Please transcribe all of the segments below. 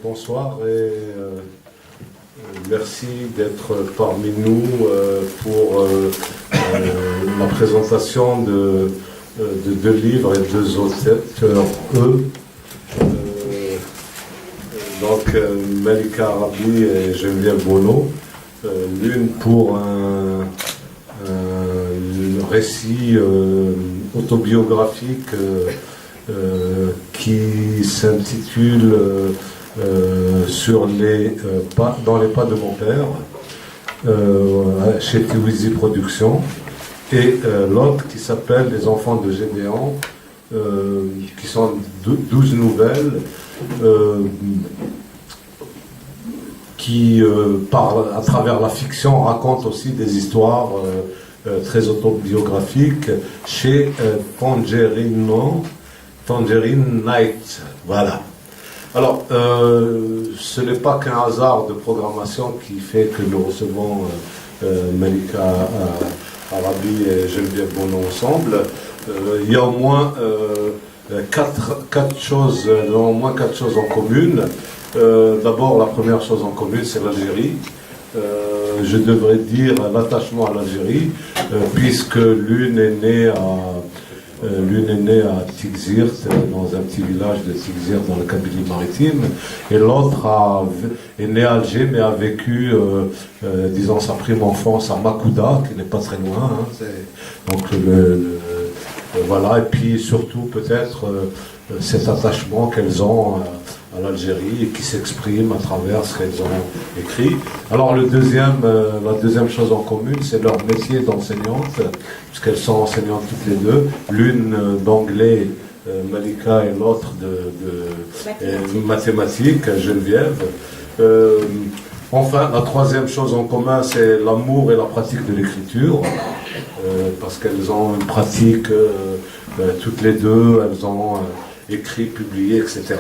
Bonsoir et merci d'être parmi nous pour la présentation de deux livres et deux auteurs, donc Malika Arabi et Geneviève Bonneau, l'une pour un récit autobiographique qui s'intitule dans les pas de mon père, chez Tiwizi Productions, et l'autre qui s'appelle Les enfants de Gédéon, qui sont 12 nouvelles qui, à travers la fiction, racontent aussi des histoires très autobiographiques chez Tangerine Night. Voilà. Alors, ce n'est pas qu'un hasard de programmation qui fait que nous recevons Malika Arabi et Geneviève Bonneau ensemble. Il y a au moins quatre choses en commune. D'abord, la première chose en commune, c'est l'Algérie. Je devrais dire l'attachement à l'Algérie, puisque l'une est née à Tixirt, dans un petit village de Tixirt dans le Kabylie maritime, et l'autre est née à Alger, mais a vécu, disons, sa prime enfance à Makouda, qui n'est pas très loin. Hein, donc, voilà, et puis surtout peut-être cet attachement qu'elles ont à l'Algérie et qui s'exprime à travers ce qu'elles ont écrit. Alors la deuxième chose en commune, c'est leur métier d'enseignante, puisqu'elles sont enseignantes toutes les deux, l'une d'anglais, Malika, et l'autre de mathématiques, Geneviève. Enfin, la troisième chose en commun, c'est l'amour et la pratique de l'écriture, parce qu'elles ont une pratique, toutes les deux, elles ont écrit, publié, etc.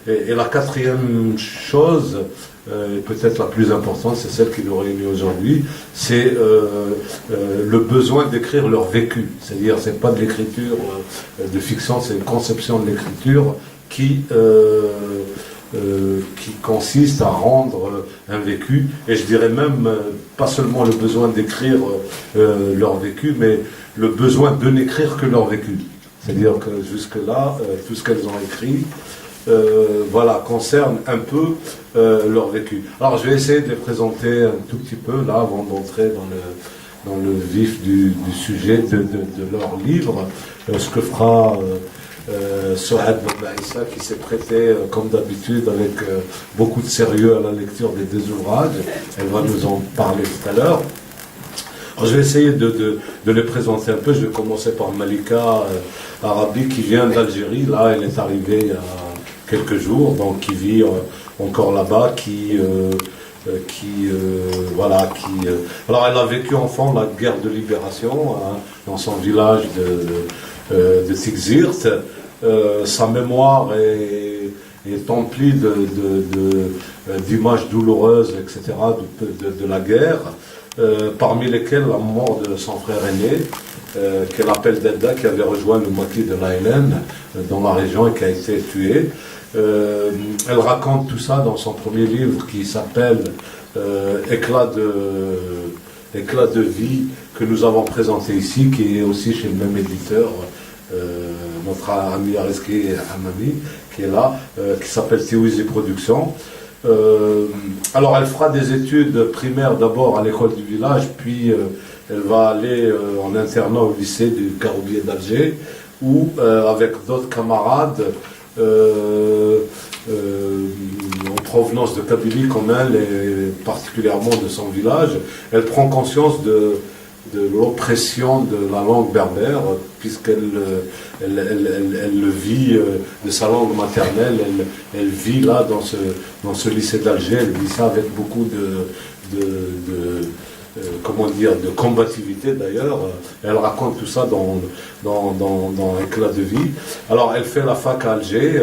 Et la quatrième chose, et peut-être la plus importante, c'est celle qui nous réunit aujourd'hui, c'est le besoin d'écrire leur vécu. C'est-à-dire, c'est pas de l'écriture de fiction, c'est une conception de l'écriture qui consiste à rendre un vécu, et je dirais même pas seulement le besoin d'écrire leur vécu, mais le besoin de n'écrire que leur vécu. C'est-à-dire que jusque-là, tout ce qu'elles ont écrit, concerne un peu leur vécu. Alors je vais essayer de les présenter un tout petit peu, là, avant d'entrer dans le vif du sujet de leur livre, ce que fera Sohad Babaïssa, qui s'est prêté, comme d'habitude, avec beaucoup de sérieux à la lecture des deux ouvrages. Elle va nous en parler tout à l'heure. Alors, je vais essayer de les présenter un peu. Je vais commencer par Malika Arabi, qui vient d'Algérie. Là, elle est arrivée il y a quelques jours, donc qui vit encore là-bas, alors elle a vécu enfant la guerre de libération dans son village de Tixirt. Sa mémoire est emplie d'images douloureuses, etc., de la guerre, parmi lesquelles la mort de son frère aîné, qu'elle appelle Dedda, qui avait rejoint le maquis de l'Aïlen dans la région et qui a été tué. Elle raconte tout ça dans son premier livre qui s'appelle Éclat de vie, que nous avons présenté ici, qui est aussi chez le même éditeur, notre ami Areski Hamami, qui est là, qui s'appelle Tiwizi Productions. Alors elle fera des études primaires d'abord à l'école du village, puis elle va aller en internat au lycée du Caroubier d'Alger, où avec d'autres camarades en provenance de Kabylie comme elle, et particulièrement de son village, elle prend conscience de l'oppression de la langue berbère, puisqu'elle le vit de sa langue maternelle, elle vit là dans ce lycée d'Alger, elle vit ça avec beaucoup de combativité d'ailleurs. Elle raconte tout ça dans Éclat de vie. Alors elle fait la fac à Alger,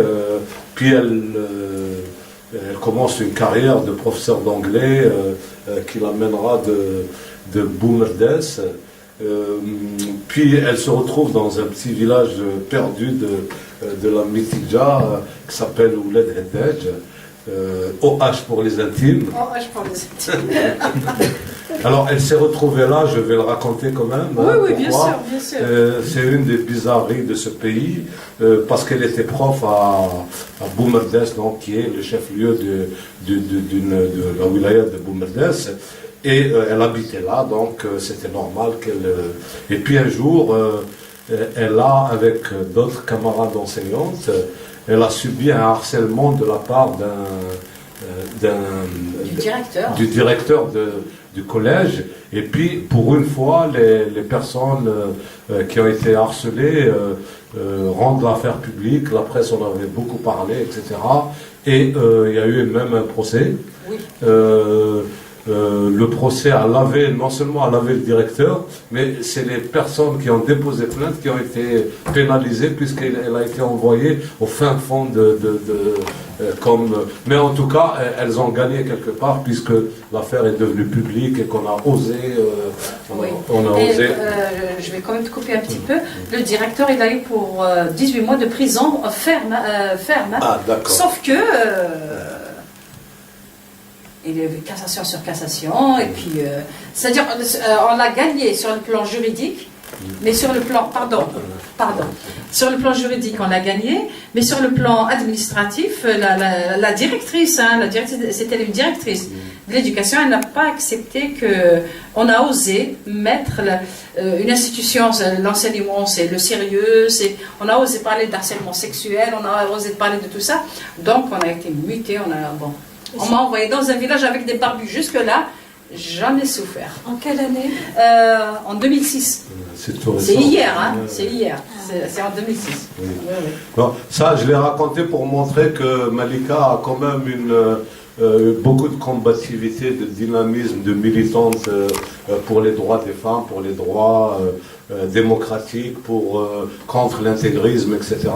puis elle commence une carrière de professeur d'anglais qui l'amènera de Boumerdès Puis elle se retrouve dans un petit village perdu de la Mitidja qui s'appelle Ouled Hedej, OH pour les intimes. OH pour les intimes. Alors elle s'est retrouvée là, je vais le raconter quand même. Oui, hein, oui, bien sûr, bien sûr. C'est une des bizarreries de ce pays, parce qu'elle était prof à Boumerdes, donc qui est le chef-lieu de la wilaya de Boumerdes. Et elle habitait là, donc c'était normal qu'elle... Et puis un jour, elle a, avec d'autres camarades enseignantes, elle a subi un harcèlement de la part du directeur du collège. Et puis, pour une fois, les personnes qui ont été harcelées rendent l'affaire publique. La presse en avait beaucoup parlé, etc. Et il y a eu même un procès. Oui. Le procès a lavé, non seulement a lavé le directeur, mais c'est les personnes qui ont déposé plainte qui ont été pénalisées, puisqu'elle a été envoyée au fin fond mais en tout cas, elles ont gagné quelque part, puisque l'affaire est devenue publique et qu'on a osé... je vais quand même te couper un petit peu. Le directeur, il a eu pour 18 mois de prison ferme. Ah, d'accord. Sauf que... il y avait cassation sur cassation, et puis, c'est-à-dire, on l'a gagné sur le plan juridique, mais sur le plan, sur le plan juridique, on l'a gagné, mais sur le plan administratif, la directrice, c'était une directrice de l'éducation, elle n'a pas accepté qu'on a osé mettre une institution, l'enseignement, c'est le sérieux, on a osé parler d'harcèlement sexuel, on a osé parler de tout ça, donc on a été muté, on m'a envoyé dans un village avec des barbus. Jusque-là, jamais souffert. En quelle année? En 2006. C'est hier, hein? C'est hier. C'est en 2006. Oui. Oui, oui. Non, ça, je l'ai raconté pour montrer que Malika a quand même beaucoup de combativité, de dynamisme, de militante pour les droits des femmes, pour les droits démocratiques, contre l'intégrisme, etc.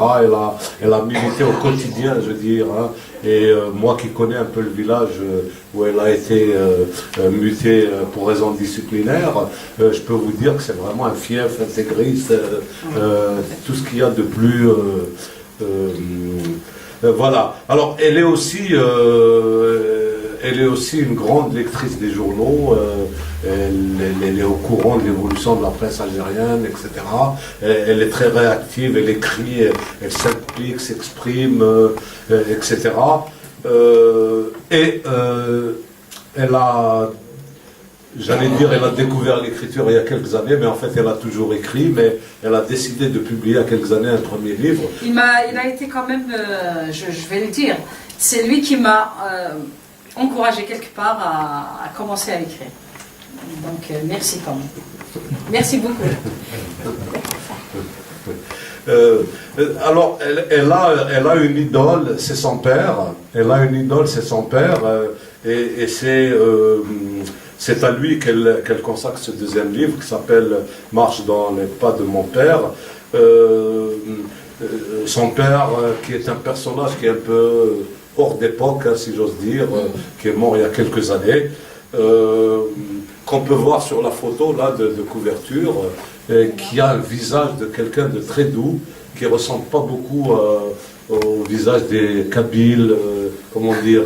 Elle a milité au quotidien, je veux dire. Hein. Et moi qui connais un peu le village où elle a été mutée pour raisons disciplinaires, je peux vous dire que c'est vraiment un fief intégriste, tout ce qu'il y a de plus... voilà. Alors, elle est aussi une grande lectrice des journaux. Elle est au courant de l'évolution de la presse algérienne, etc. Elle est très réactive, elle écrit, elle s'implique, s'exprime, etc. Elle a... J'allais dire, elle a découvert l'écriture il y a quelques années, mais en fait, elle a toujours écrit, mais elle a décidé de publier il y a quelques années un premier livre. Il a été quand même, je vais le dire, c'est lui qui m'a encouragé quelque part à commencer à écrire. Donc, merci quand même. Merci beaucoup. Alors, elle a une idole, c'est son père. Elle a une idole, c'est son père, et c'est à lui qu'elle consacre ce deuxième livre qui s'appelle « Marche dans les pas de mon père ». Son père, qui est un personnage qui est un peu hors d'époque, hein, si j'ose dire, qui est mort il y a quelques années, qu'on peut voir sur la photo là de couverture, qui a un visage de quelqu'un de très doux, qui ne ressemble pas beaucoup au visage des Kabyles, comment dire,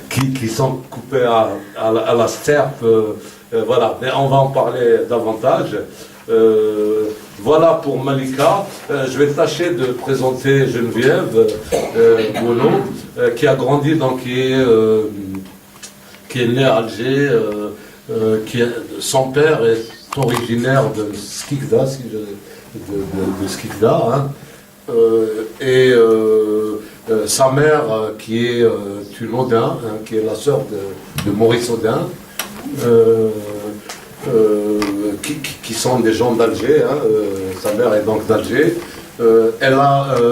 qui sont coupés à la sterpe. Voilà, mais on va en parler davantage. Voilà pour Malika. Je vais tâcher de présenter Geneviève Bono, qui a grandi, donc qui est née à Alger, son père est originaire de Skikda, de Skikda, hein, sa mère qui est une Odin, hein, qui est la sœur de Maurice Odin, qui sont des gens d'Alger, hein, sa mère est donc d'Alger.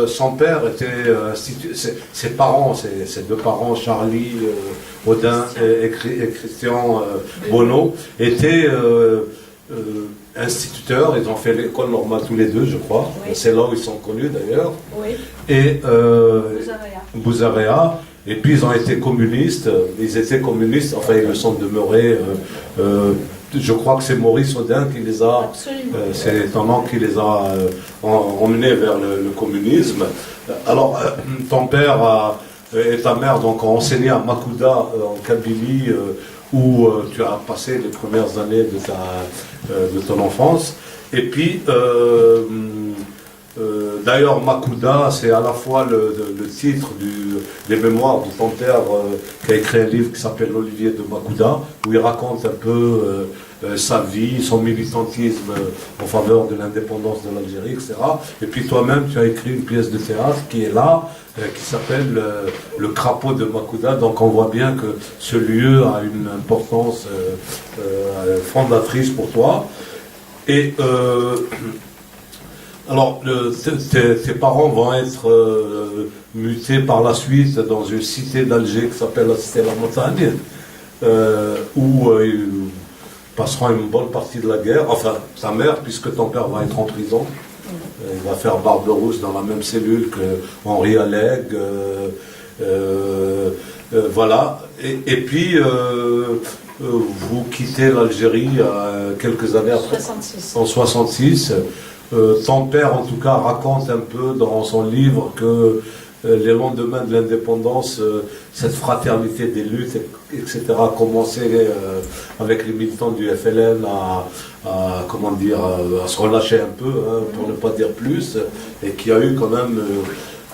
Son père était ses parents, ses deux parents, Charlie Odin et Christian Bono, étaient instituteurs. Ils ont fait l'école normale tous les deux, je crois. Oui. C'est là où ils sont connus d'ailleurs. Oui. Et Bouzarea. Et puis ils ont été communistes. Ils étaient communistes. Enfin, ils le sont demeurés je crois que c'est Maurice Audin qui les a, c'est ton oncle qui les a emmenés vers le communisme. Alors, ton père et ta mère donc, ont enseigné à Makuda, en Kabylie, où tu as passé les premières années de ton enfance. Et puis, d'ailleurs, Makuda, c'est à la fois le titre des mémoires de ton père, qui a écrit un livre qui s'appelle L'Olivier de Makuda, où il raconte un peu sa vie, son militantisme en faveur de l'indépendance de l'Algérie, etc. Et puis toi-même, tu as écrit une pièce de théâtre qui est là, qui s'appelle Le Crapaud de Makuda. Donc on voit bien que ce lieu a une importance fondatrice pour toi. Et alors, tes parents vont être mutés par la suite dans une cité d'Alger qui s'appelle la Cité de la Montagne, où ils passeront une bonne partie de la guerre. Enfin, ta mère, puisque ton père va être en prison. Il va faire Barberousse dans la même cellule que Henri Alleg. Voilà. Et puis, vous quittez l'Algérie quelques années après. 66. En 66. Ton père, en tout cas, raconte un peu dans son livre que les lendemains de l'indépendance, cette fraternité des luttes, etc., a commencé avec les militants du FLN comment dire, à se relâcher un peu, hein, pour ne pas dire plus, et qu'il y a eu quand même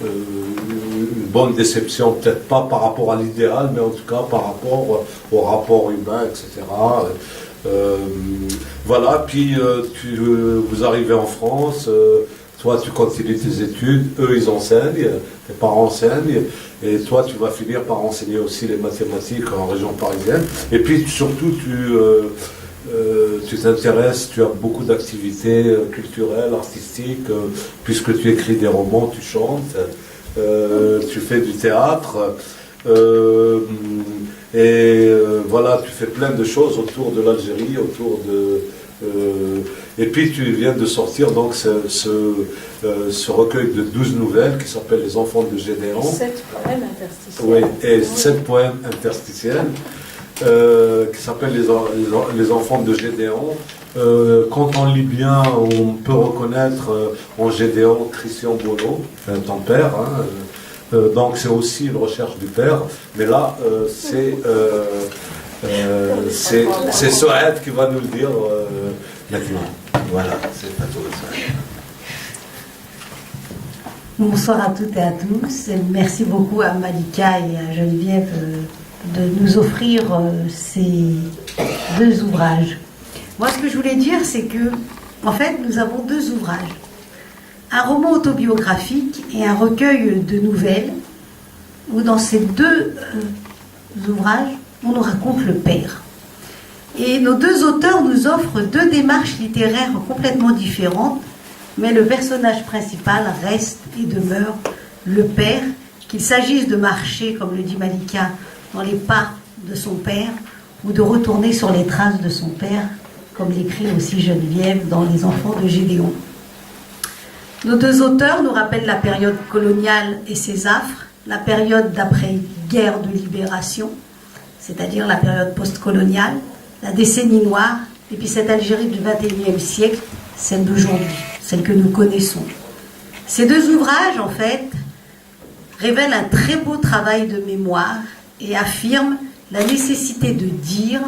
une bonne déception, peut-être pas par rapport à l'idéal, mais en tout cas par rapport au rapport humain, etc. Voilà, puis vous arrivez en France, toi tu continues tes études, eux ils enseignent, tes parents enseignent, et toi tu vas finir par enseigner aussi les mathématiques en région parisienne. Et puis surtout tu t'intéresses, tu as beaucoup d'activités culturelles, artistiques, puisque tu écris des romans, tu chantes, tu fais du théâtre. Voilà, tu fais plein de choses autour de l'Algérie, et puis tu viens de sortir donc ce recueil de 12 nouvelles qui s'appelle Les Enfants de Gédéon. 7 poèmes interstitiels. Oui, et 7 poèmes interstitiels qui s'appellent les Enfants de Gédéon. Quand on lit bien, on peut reconnaître en Gédéon Christian Bono, ton père, hein. Donc c'est aussi une recherche du père, mais là c'est Soed qui va nous le dire maintenant. Voilà, c'est à toi Soed. Bonsoir à toutes et à tous. Merci beaucoup à Malika et à Geneviève de nous offrir ces 2 ouvrages. Moi, ce que je voulais dire, c'est que, en fait, nous avons 2 ouvrages. Un roman autobiographique et un recueil de nouvelles, où dans ces 2 ouvrages, on nous raconte le père. Et nos 2 auteurs nous offrent 2 démarches littéraires complètement différentes, mais le personnage principal reste et demeure le père, qu'il s'agisse de marcher, comme le dit Malika, dans les pas de son père, ou de retourner sur les traces de son père, comme l'écrit aussi Geneviève dans Les Enfants de Gédéon. Nos 2 auteurs nous rappellent la période coloniale et ses affres, la période d'après-guerre de libération, c'est-à-dire la période post-coloniale, la décennie noire, et puis cette Algérie du XXIe siècle, celle d'aujourd'hui, celle que nous connaissons. Ces 2 ouvrages, en fait, révèlent un très beau travail de mémoire et affirment la nécessité de dire,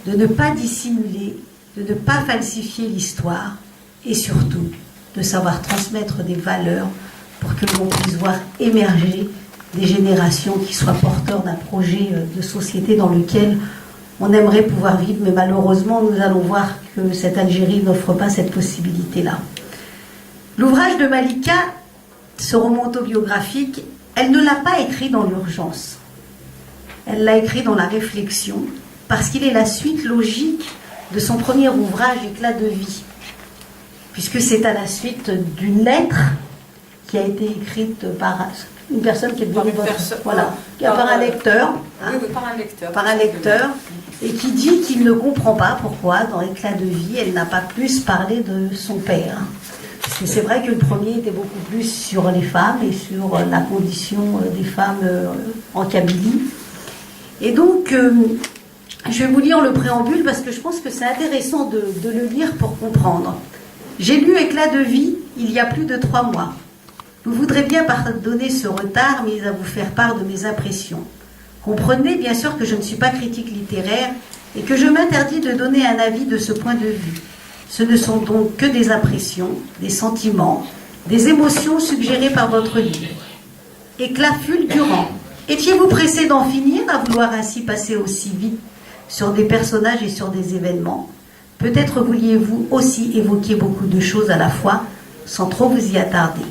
de ne pas dissimuler, de ne pas falsifier l'histoire, et surtout de savoir transmettre des valeurs pour que l'on puisse voir émerger des générations qui soient porteurs d'un projet de société dans lequel on aimerait pouvoir vivre, mais malheureusement, nous allons voir que cette Algérie n'offre pas cette possibilité-là. L'ouvrage de Malika, ce roman autobiographique, elle ne l'a pas écrit dans l'urgence. Elle l'a écrit dans la réflexion, parce qu'il est la suite logique de son premier ouvrage, Éclat de vie, puisque c'est à la suite d'une lettre qui a été écrite par une personne qui est devenue par un lecteur. Par un lecteur, et qui dit qu'il ne comprend pas pourquoi, dans Éclat de vie, elle n'a pas plus parlé de son père. Parce que c'est vrai que le premier était beaucoup plus sur les femmes et sur la condition des femmes en Kabylie. Et donc, Je vais vous lire le préambule parce que je pense que c'est intéressant de le lire pour comprendre. J'ai lu Éclat de vie il y a plus de 3 mois. Je voudrais bien pardonner ce retard, mais à vous faire part de mes impressions. Comprenez bien sûr que je ne suis pas critique littéraire et que je m'interdis de donner un avis de ce point de vue. Ce ne sont donc que des impressions, des sentiments, des émotions suggérées par votre livre. Éclat fulgurant. Étiez-vous pressé d'en finir à vouloir ainsi passer aussi vite sur des personnages et sur des événements? Peut-être vouliez-vous aussi évoquer beaucoup de choses à la fois sans trop vous y attarder.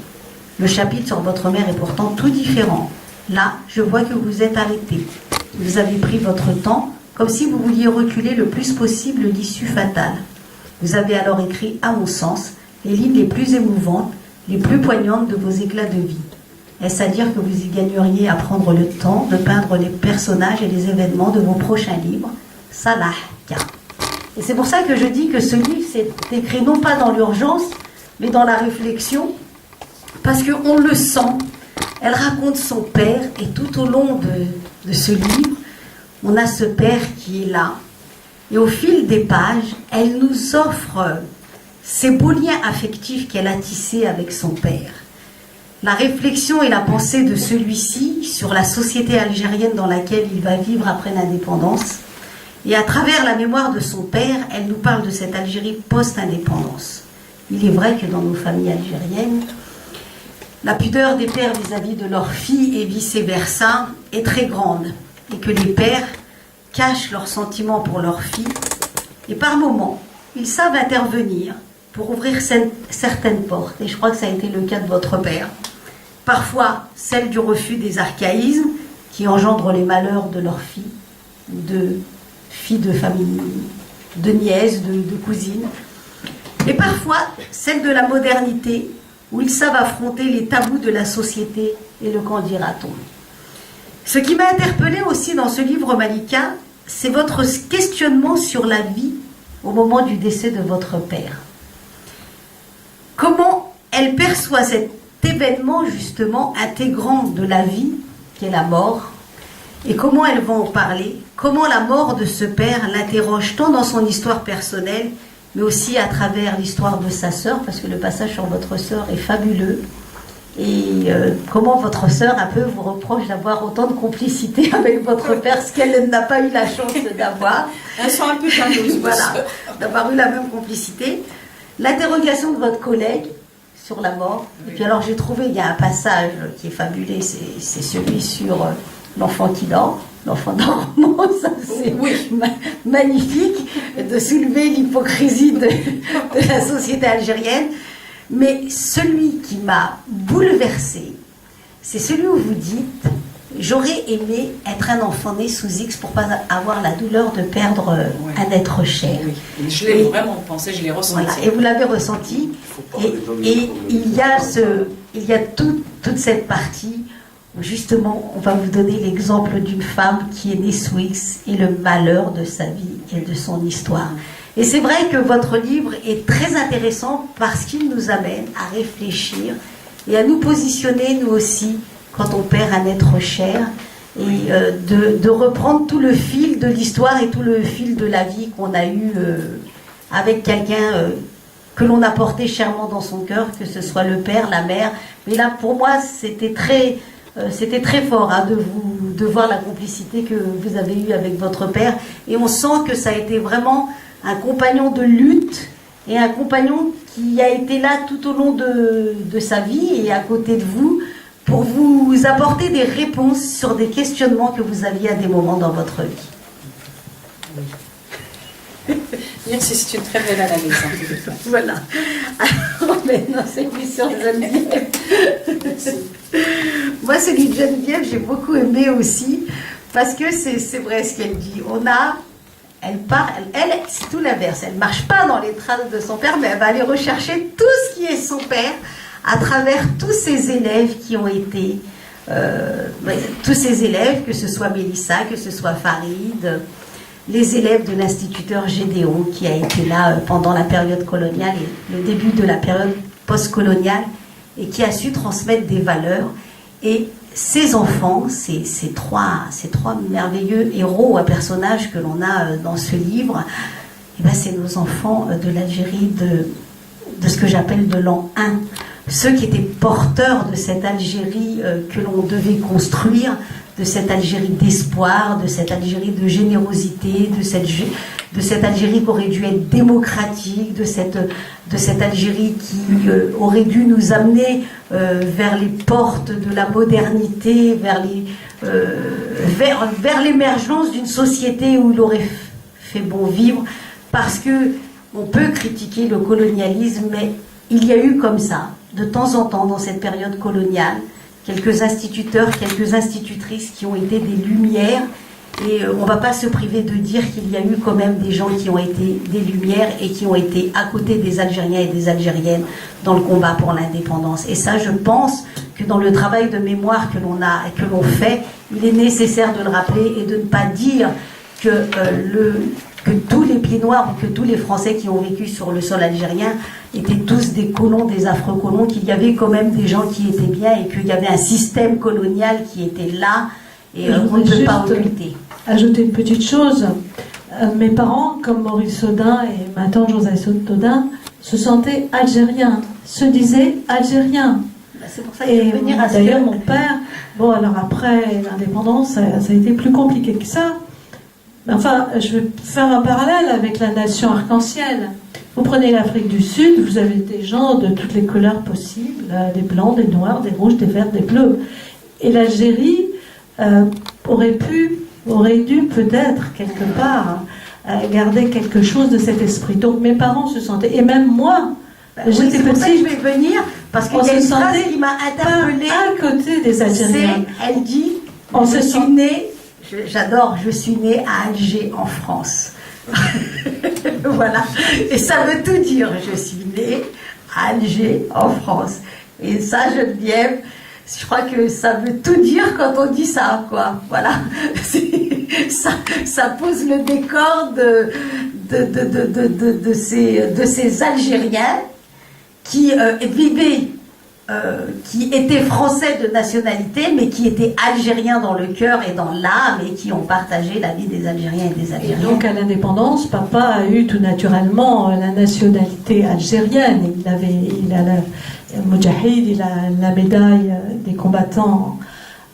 Le chapitre sur votre mère est pourtant tout différent. Là, je vois que vous êtes arrêté. Vous avez pris votre temps, comme si vous vouliez reculer le plus possible l'issue fatale. Vous avez alors écrit, à mon sens, les lignes les plus émouvantes, les plus poignantes de vos éclats de vie. Est-ce à dire que vous y gagneriez à prendre le temps de peindre les personnages et les événements de vos prochains livres? Salah Ka. Et c'est pour ça que je dis que ce livre, c'est écrit non pas dans l'urgence, mais dans la réflexion, parce qu'on le sent. Elle raconte son père, et tout au long de ce livre, on a ce père qui est là. Et au fil des pages, elle nous offre ces beaux liens affectifs qu'elle a tissés avec son père. La réflexion et la pensée de celui-ci sur la société algérienne dans laquelle il va vivre après l'indépendance. Et à travers la mémoire de son père, elle nous parle de cette Algérie post-indépendance. Il est vrai que dans nos familles algériennes, la pudeur des pères vis-à-vis de leurs filles et vice-versa est très grande. Et que les pères cachent leurs sentiments pour leurs filles. Et par moments, ils savent intervenir pour ouvrir certaines portes. Et je crois que ça a été le cas de votre père. Parfois, celle du refus des archaïsmes qui engendrent les malheurs de leurs filles, de filles de famille, de nièces, de cousines. Et parfois, celle de la modernité, où ils savent affronter les tabous de la société et le qu'en dira-t-on. Ce qui m'a interpellée aussi dans ce livre, Malika, c'est votre questionnement sur la vie au moment du décès de votre père. Comment elle perçoit cet événement justement intégrant de la vie, qu'est la mort, et comment elle va en parler, comment la mort de ce père l'interroge tant dans son histoire personnelle, mais aussi à travers l'histoire de sa sœur, parce que le passage sur votre sœur est fabuleux, et comment votre sœur un peu vous reproche d'avoir autant de complicité avec votre père, ce qu'elle n'a pas eu la chance d'avoir. Elles sont un peu jalouses, voilà, d'avoir eu la même complicité. L'interrogation de votre collègue sur la mort. Et puis alors j'ai trouvé, il y a un passage qui est fabuleux, c'est celui sur l'enfant qui dort, l'enfant dormant, ça c'est magnifique de soulever l'hypocrisie de la société algérienne. Mais celui qui m'a bouleversée, c'est celui où vous dites « J'aurais aimé être un enfant né sous X pour pas avoir la douleur de perdre un être cher. » Je l'ai vraiment pensé, je l'ai ressenti. Voilà, et vous l'avez ressenti. Et il y a toute cette partie où justement on va vous donner l'exemple d'une femme qui est née sous X et le malheur de sa vie et de son histoire. Et c'est vrai que votre livre est très intéressant parce qu'il nous amène à réfléchir et à nous positionner, nous aussi, quand on perd un être cher, et de reprendre tout le fil de l'histoire et tout le fil de la vie qu'on a eu avec quelqu'un que l'on a porté chèrement dans son cœur, que ce soit le père, la mère. Mais là, pour moi, c'était très fort hein, de voir la complicité que vous avez eue avec votre père. Et on sent que ça a été vraiment un compagnon de lutte et un compagnon qui a été là tout au long de sa vie et à côté de vous pour vous apporter des réponses sur des questionnements que vous aviez à des moments dans votre vie. Merci, c'est une très belle analyse. Voilà. Alors maintenant, c'est plus sur Geneviève. Moi, celui de Geneviève, j'ai beaucoup aimé aussi parce que c'est vrai ce qu'elle dit. Elle, c'est tout l'inverse. Elle ne marche pas dans les traces de son père, mais elle va aller rechercher tout ce qui est son père à travers tous ses élèves qui ont été, tous ces élèves, que ce soit Mélissa, que ce soit Farid, les élèves de l'instituteur Gédéon qui a été là pendant la période coloniale et le début de la période post-coloniale et qui a su transmettre des valeurs. Et ces enfants, ces trois merveilleux héros à personnages que l'on a dans ce livre, eh ben, c'est nos enfants de l'Algérie de ce que j'appelle de l'an 1. Ceux qui étaient porteurs de cette Algérie que l'on devait construire, de cette Algérie d'espoir, de cette Algérie de générosité, de cette Algérie qui aurait dû être démocratique, de cette Algérie qui aurait dû nous amener vers les portes de la modernité, vers l'émergence d'une société où il aurait fait bon vivre, parce que on peut critiquer le colonialisme, mais il y a eu comme ça, de temps en temps, dans cette période coloniale, quelques instituteurs, quelques institutrices qui ont été des lumières, et on ne va pas se priver de dire qu'il y a eu quand même des gens qui ont été des lumières et qui ont été à côté des Algériens et des Algériennes dans le combat pour l'indépendance. Et ça, je pense que dans le travail de mémoire que l'on fait, il est nécessaire de le rappeler et de ne pas dire que tous les pieds noirs ou que tous les Français qui ont vécu sur le sol algérien étaient tous des colons, des affreux colons, qu'il y avait quand même des gens qui étaient bien et qu'il y avait un système colonial qui était là et on ne peut pas occulter. Ajouter une petite chose. Mes parents, comme Maurice Audin et ma tante Joseph Audin, se sentaient algériens, se disaient algériens. C'est pour ça qu'il faut venir à d'ailleurs, mon père, bon, alors après l'indépendance, ça a été plus compliqué que ça. Enfin, je vais faire un parallèle avec la nation arc-en-ciel. Vous prenez l'Afrique du Sud, vous avez des gens de toutes les couleurs possibles, des blancs, des noirs, des rouges, des verts, des bleus. Et l'Algérie aurait dû peut-être, quelque part, garder quelque chose de cet esprit. Donc mes parents se sentaient, et même moi, j'étais petite. Je vais venir, parce qu'il y a une phrase qui m'a interpellée. À côté des Algériens. Elle dit, je suis née à Alger, en France. Voilà. Et ça veut tout dire. Je suis née à Alger, en France. Et ça, Geneviève, je crois que ça veut tout dire quand on dit ça, quoi. Voilà. Ça pose le décor de ces Algériens qui vivaient, qui étaient français de nationalité, mais qui étaient algériens dans le cœur et dans l'âme, et qui ont partagé la vie des Algériens et des Algériennes. Et donc à l'indépendance, papa a eu tout naturellement la nationalité algérienne. Il a la Moudjahid, il a la médaille des combattants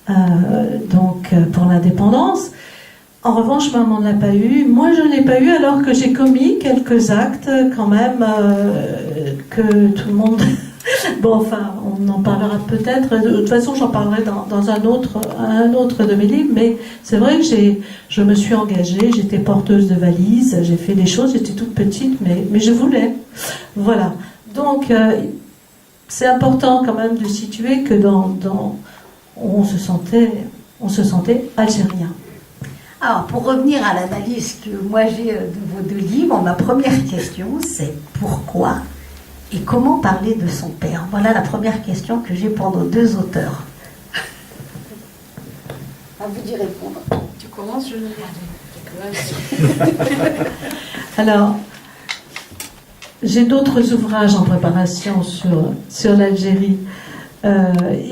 pour l'indépendance. En revanche, maman ne l'a pas eu. Moi, je ne l'ai pas eu alors que j'ai commis quelques actes quand même que tout le monde... Bon, enfin, on en parlera peut-être. De toute façon, j'en parlerai dans un autre de mes livres. Mais c'est vrai que je me suis engagée. J'étais porteuse de valises. J'ai fait des choses. J'étais toute petite, mais je voulais. Voilà. Donc, c'est important quand même de situer que on se sentait algérien. Alors, pour revenir à l'analyse que moi j'ai de vos deux livres, ma première question, c'est pourquoi et comment parler de son père? Voilà la première question que j'ai pour nos deux auteurs. À vous d'y répondre. Tu commences, je ne vais pas. Alors, j'ai d'autres ouvrages en préparation sur l'Algérie.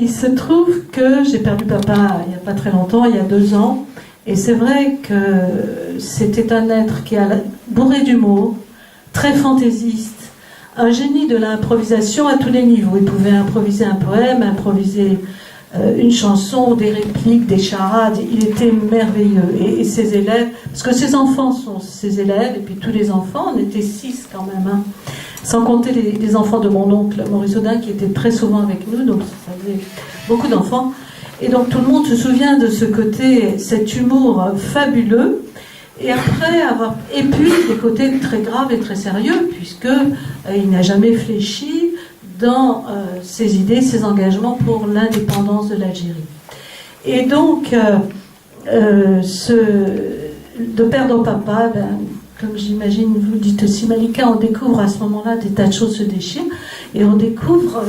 Il se trouve que j'ai perdu papa il n'y a pas très longtemps, il y a 2 ans. Et c'est vrai que c'était un être qui a bourré d'humour, très fantaisiste, un génie de l'improvisation à tous les niveaux. Il pouvait improviser un poème, improviser une chanson, des répliques, des charades. Il était merveilleux. Et ses élèves, parce que ses enfants sont ses élèves, et puis tous les enfants, on était 6 quand même, hein. Sans compter les enfants de mon oncle Maurice Audin qui était très souvent avec nous, donc ça faisait beaucoup d'enfants. Et donc tout le monde se souvient de ce côté, cet humour fabuleux. Et après et puis des côtés très graves et très sérieux, puisque il n'a jamais fléchi dans ses idées, ses engagements pour l'indépendance de l'Algérie. Et donc, de perdre papa, comme j'imagine vous le dites aussi, Malika, on découvre à ce moment-là des tas de choses se déchirent, et on découvre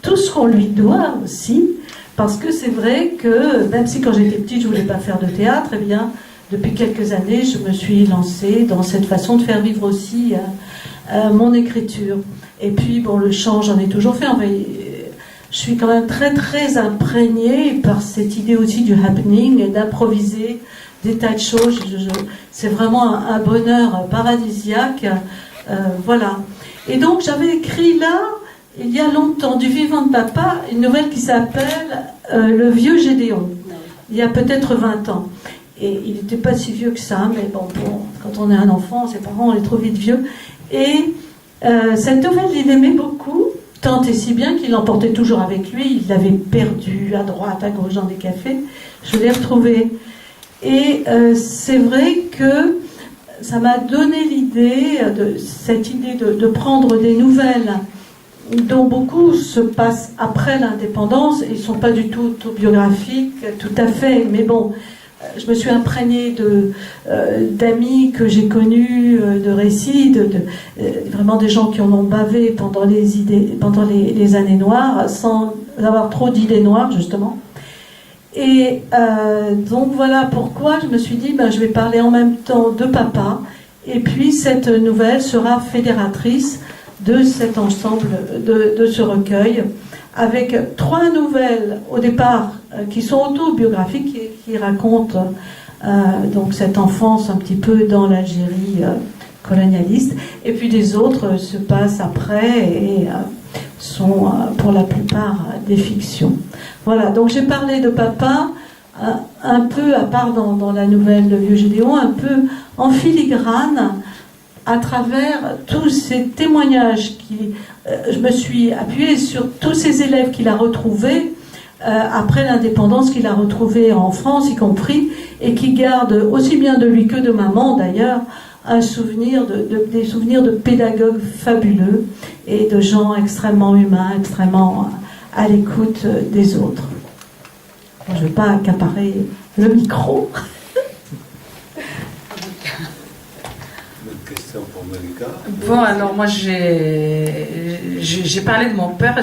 tout ce qu'on lui doit aussi, parce que c'est vrai que, même si quand j'étais petite je ne voulais pas faire de théâtre, eh bien, depuis quelques années, je me suis lancée dans cette façon de faire vivre aussi mon écriture. Et puis, bon, le chant, j'en ai toujours fait. je suis quand même très très imprégnée par cette idée aussi du happening et d'improviser des tas de choses. C'est vraiment un bonheur paradisiaque. Voilà. Et donc j'avais écrit là, il y a longtemps, du vivant de papa, une nouvelle qui s'appelle Le vieux Gédéon. Il y a peut-être 20 ans. Et il n'était pas si vieux que ça, mais bon, quand on est un enfant, ses parents, on est trop vite vieux. Et cette nouvelle, il aimait beaucoup, tant et si bien qu'il l'emportait toujours avec lui. Il l'avait perdue à droite, à gauche, dans des cafés. Je l'ai retrouvée. Et c'est vrai que ça m'a donné l'idée, cette idée de prendre des nouvelles dont beaucoup se passent après l'indépendance. Ils ne sont pas du tout autobiographiques, tout à fait, mais bon, je me suis imprégnée d'amis que j'ai connus, de récits, vraiment des gens qui en ont bavé pendant les années noires, sans avoir trop d'idées noires, justement. Et donc voilà pourquoi je me suis dit, je vais parler en même temps de papa, et puis cette nouvelle sera fédératrice de cet ensemble, de ce recueil, avec 3 nouvelles au départ qui sont autobiographiques et qui racontent donc cette enfance un petit peu dans l'Algérie colonialiste, et puis des autres se passent après et sont pour la plupart des fictions. Voilà, donc j'ai parlé de papa un peu, à part dans la nouvelle Le Vieux Gédéon, un peu en filigrane, à travers tous ces témoignages je me suis appuyée sur tous ces élèves qu'il a retrouvés après l'indépendance, qu'il a retrouvés en France y compris, et qui gardent aussi bien de lui que de maman d'ailleurs des souvenirs de pédagogues fabuleux et de gens extrêmement humains, extrêmement à l'écoute des autres. Je ne vais pas accaparer le micro. Pour Malika. Bon, alors moi j'ai parlé de mon père.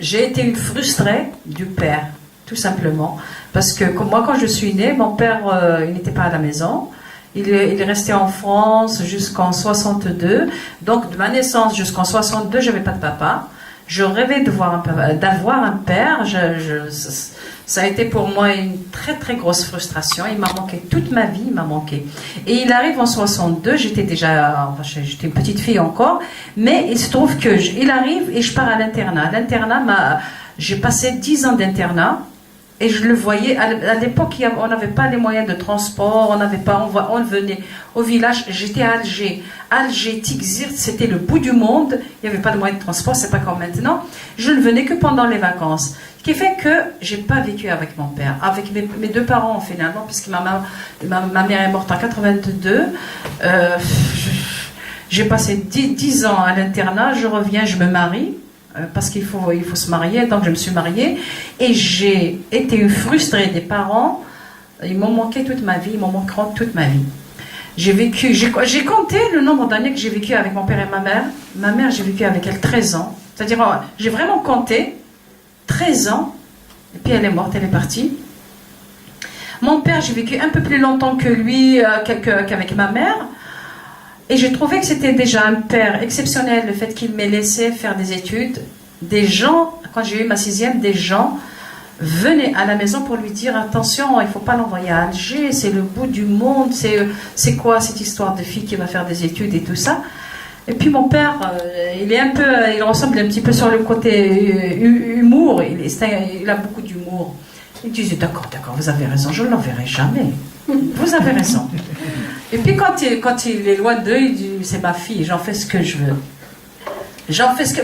J'ai été une frustrée du père, tout simplement, parce que moi quand je suis née, mon père il n'était pas à la maison. Il est resté en France jusqu'en 62. Donc de ma naissance jusqu'en 62, j'avais pas de papa. Je rêvais d'avoir un père. Ça a été pour moi une très très grosse frustration. Il m'a manqué toute ma vie, il m'a manqué. Et il arrive en 62, j'étais une petite fille encore, mais il se trouve que il arrive et je pars à l'internat. L'internat, j'ai passé 10 ans d'internat. Et je le voyais, à l'époque, on n'avait pas les moyens de transport, on venait au village, j'étais à Alger. Alger, Tixirt, c'était le bout du monde, il n'y avait pas de moyens de transport, c'est pas comme maintenant. Je ne venais que pendant les vacances. Ce qui fait que j'ai pas vécu avec mon père, avec mes 2 parents finalement, puisque ma mère est morte en 82. J'ai passé 10 ans à l'internat, je reviens, je me marie. Parce qu'il faut se marier, donc je me suis mariée et j'ai été frustrée des parents. Ils m'ont manqué toute ma vie, ils m'en manqueront toute ma vie. J'ai compté le nombre d'années que j'ai vécu avec mon père et ma mère. Ma mère, j'ai vécu avec elle 13 ans. C'est-à-dire, j'ai vraiment compté 13 ans, et puis elle est morte, elle est partie. Mon père, j'ai vécu un peu plus longtemps que lui, qu'avec ma mère. Et j'ai trouvé que c'était déjà un père exceptionnel, le fait qu'il m'ait laissé faire des études. Des gens, quand j'ai eu ma 6e, des gens venaient à la maison pour lui dire attention, il ne faut pas l'envoyer à Alger, c'est le bout du monde, c'est quoi cette histoire de fille qui va faire des études et tout ça. Et puis mon père, il ressemble un petit peu sur le côté humour, il a beaucoup d'humour. Il disait d'accord, vous avez raison, je ne l'enverrai jamais. Vous avez raison. Et puis quand il est loin d'eux, il dit c'est ma fille, j'en fais ce que je veux.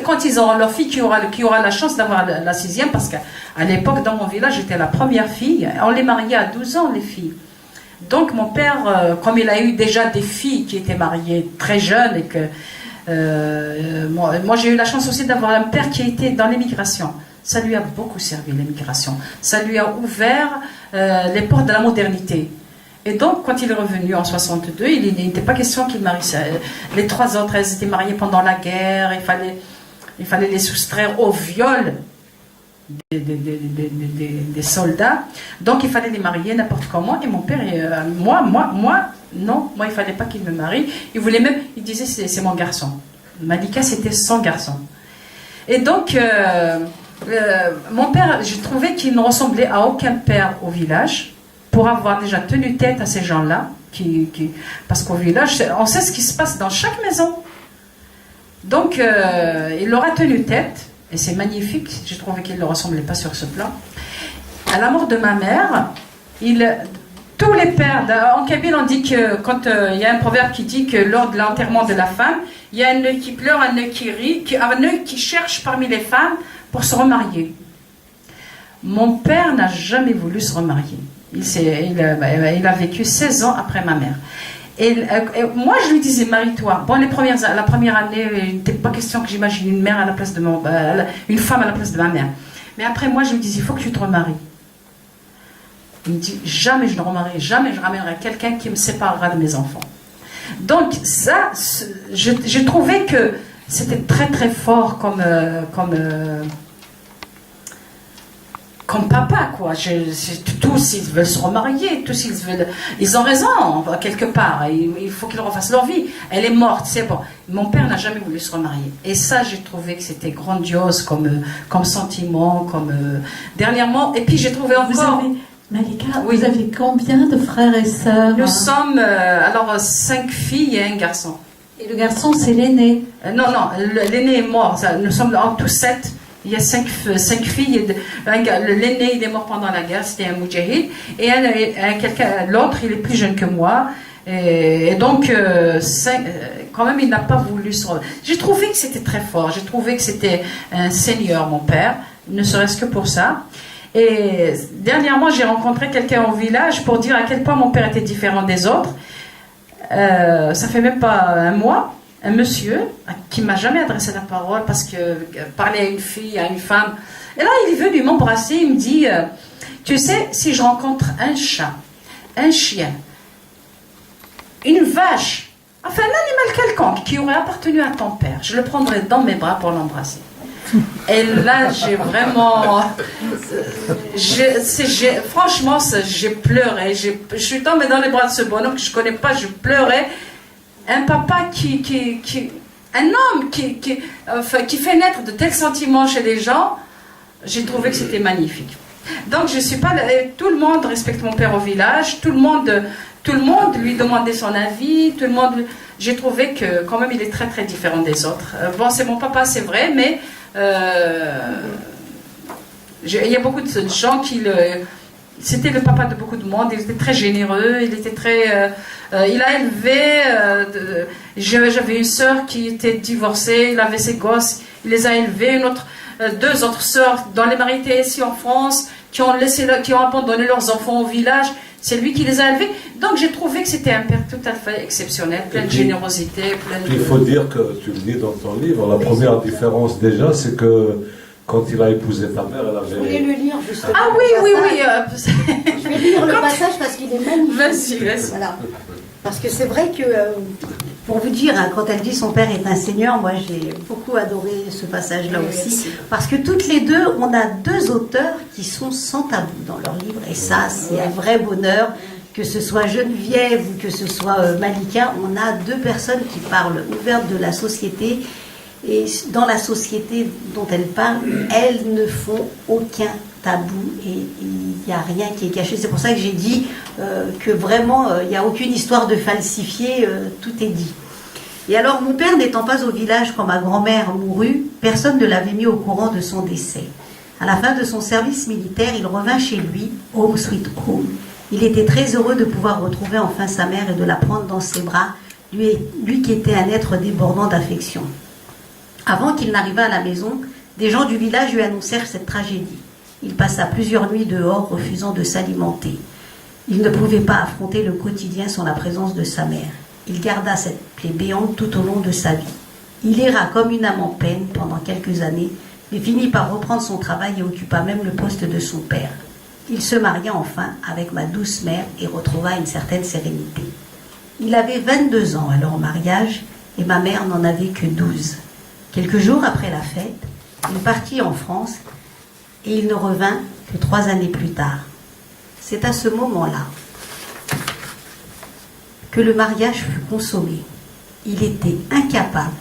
Quand ils auront leur fille qui aura la chance d'avoir la 6e, parce qu'à l'époque dans mon village j'étais la première fille, on les mariait à 12 ans les filles. Donc mon père, comme il a eu déjà des filles qui étaient mariées très jeunes et que moi j'ai eu la chance aussi d'avoir un père qui était dans l'émigration. Ça lui a beaucoup servi l'émigration. Ça lui a ouvert les portes de la modernité. Et donc, quand il est revenu en 62, il n'était pas question qu'il marie. Les 3 autres, elles étaient mariées pendant la guerre. Il fallait les soustraire au viol des soldats. Donc, il fallait les marier n'importe comment. Et mon père, non, il fallait pas qu'il me marie. Il disait c'est mon garçon. Malika, c'était son garçon. Et donc, mon père, j'ai trouvé qu'il ne ressemblait à aucun père au village, pour avoir déjà tenu tête à ces gens-là, parce qu'au village, on sait ce qui se passe dans chaque maison. Donc, il leur a tenu tête, et c'est magnifique, j'ai trouvé qu'il ne le ressemblait pas sur ce plan. À la mort de ma mère, tous les pères, en Kabyle, on dit que quand il y a un proverbe qui dit que lors de l'enterrement de la femme, il y a un œil qui pleure, un œil qui rit, un œil qui cherche parmi les femmes pour se remarier. Mon père n'a jamais voulu se remarier. Il a vécu 16 ans après ma mère. Et moi, je lui disais, marie-toi. Bon, la première année, il n'était pas question que j'imagine une mère à la place de une femme à la place de ma mère. Mais après, moi, je lui disais, il faut que tu te remaries. Il me dit, jamais je ne remarierai, jamais je ramènerai quelqu'un qui me séparera de mes enfants. Donc ça, j'ai trouvé que c'était très très fort comme papa, quoi. Tous ils veulent se remarier, tous ils ont raison quelque part. Il faut qu'ils refassent leur vie. Elle est morte, c'est bon. Mon père n'a jamais voulu se remarier. Et ça, j'ai trouvé que c'était grandiose comme sentiment, dernièrement. Et puis j'ai trouvé encore. Malika, oui. Vous avez combien de frères et sœurs? Nous sommes 5 filles et un garçon. Et le garçon, c'est l'aîné? Non, l'aîné est mort. Nous sommes en tout 7. Il y a 5 filles. L'aîné, il est mort pendant la guerre, c'était un moudjahid. Et l'autre, il est plus jeune que moi. Et donc, quand même, il n'a pas voulu se... J'ai trouvé que c'était très fort. J'ai trouvé que c'était un seigneur, mon père, ne serait-ce que pour ça. Et dernièrement, j'ai rencontré quelqu'un au village pour dire à quel point mon père était différent des autres. Ça fait même pas un mois, un monsieur qui m'a jamais adressé la parole parce que parler à une fille, à une femme. Et là, il est venu m'embrasser, il me dit, tu sais, si je rencontre un chat, un chien, une vache, enfin un animal quelconque qui aurait appartenu à ton père, je le prendrais dans mes bras pour l'embrasser. Et là, j'ai vraiment... franchement, j'ai pleuré. Je suis tombée dans les bras de ce bonhomme que je ne connais pas, je pleurais. Un papa un homme qui fait naître de tels sentiments chez les gens, j'ai trouvé que c'était magnifique. Donc, je suis pas... Tout le monde respecte mon père au village, tout le monde lui demandait son avis, tout le monde... J'ai trouvé que, quand même, il est très, très différent des autres. Bon, c'est mon papa, c'est vrai, mais... il y a beaucoup de gens c'était le papa de beaucoup de monde. Il était très généreux, il était très il a élevé j'avais une sœur qui était divorcée, il avait ses gosses, il les a élevés, deux autres sœurs dont les maris étaient ici en France, qui ont abandonné leurs enfants au village. C'est lui qui les a élevés. Donc j'ai trouvé que c'était un père tout à fait exceptionnel, plein de générosité. Il faut dire que, tu le dis dans ton livre, la première différence déjà, c'est que quand il a épousé ta mère, elle avait... Je voulais le lire justement. Ah oui. Je vais lire le passage parce qu'il est magnifique. Vas-y. Voilà. Parce que c'est vrai que, pour vous dire, hein, quand elle dit son père est un seigneur, moi j'ai beaucoup adoré ce passage-là aussi. Merci. Parce que toutes les deux, on a 2 auteurs qui sont sans tabou dans leur livre. Et ça, c'est un vrai bonheur. Que ce soit Geneviève ou que ce soit Malika, on a 2 personnes qui parlent ouvertes de la société. Et dans la société dont elles parlent, elles ne font aucun tabou et il n'y a rien qui est caché. C'est pour ça que j'ai dit que vraiment, il n'y a aucune histoire de falsifié, tout est dit. Et alors, mon père n'étant pas au village quand ma grand-mère mourut, personne ne l'avait mis au courant de son décès. À la fin de son service militaire, il revint chez lui, home sweet home. Il était très heureux de pouvoir retrouver enfin sa mère et de la prendre dans ses bras, lui qui était un être débordant d'affection. Avant qu'il n'arrivât à la maison, des gens du village lui annoncèrent cette tragédie. Il passa plusieurs nuits dehors, refusant de s'alimenter. Il ne pouvait pas affronter le quotidien sans la présence de sa mère. Il garda cette plaie béante tout au long de sa vie. Il erra comme une âme en peine pendant quelques années, mais finit par reprendre son travail et occupa même le poste de son père. Il se maria enfin avec ma douce mère et retrouva une certaine sérénité. Il avait 22 ans alors au mariage et ma mère n'en avait que 12. Quelques jours après la fête, il partit en France et il ne revint que 3 années plus tard. C'est à ce moment-là que le mariage fut consommé. Il était incapable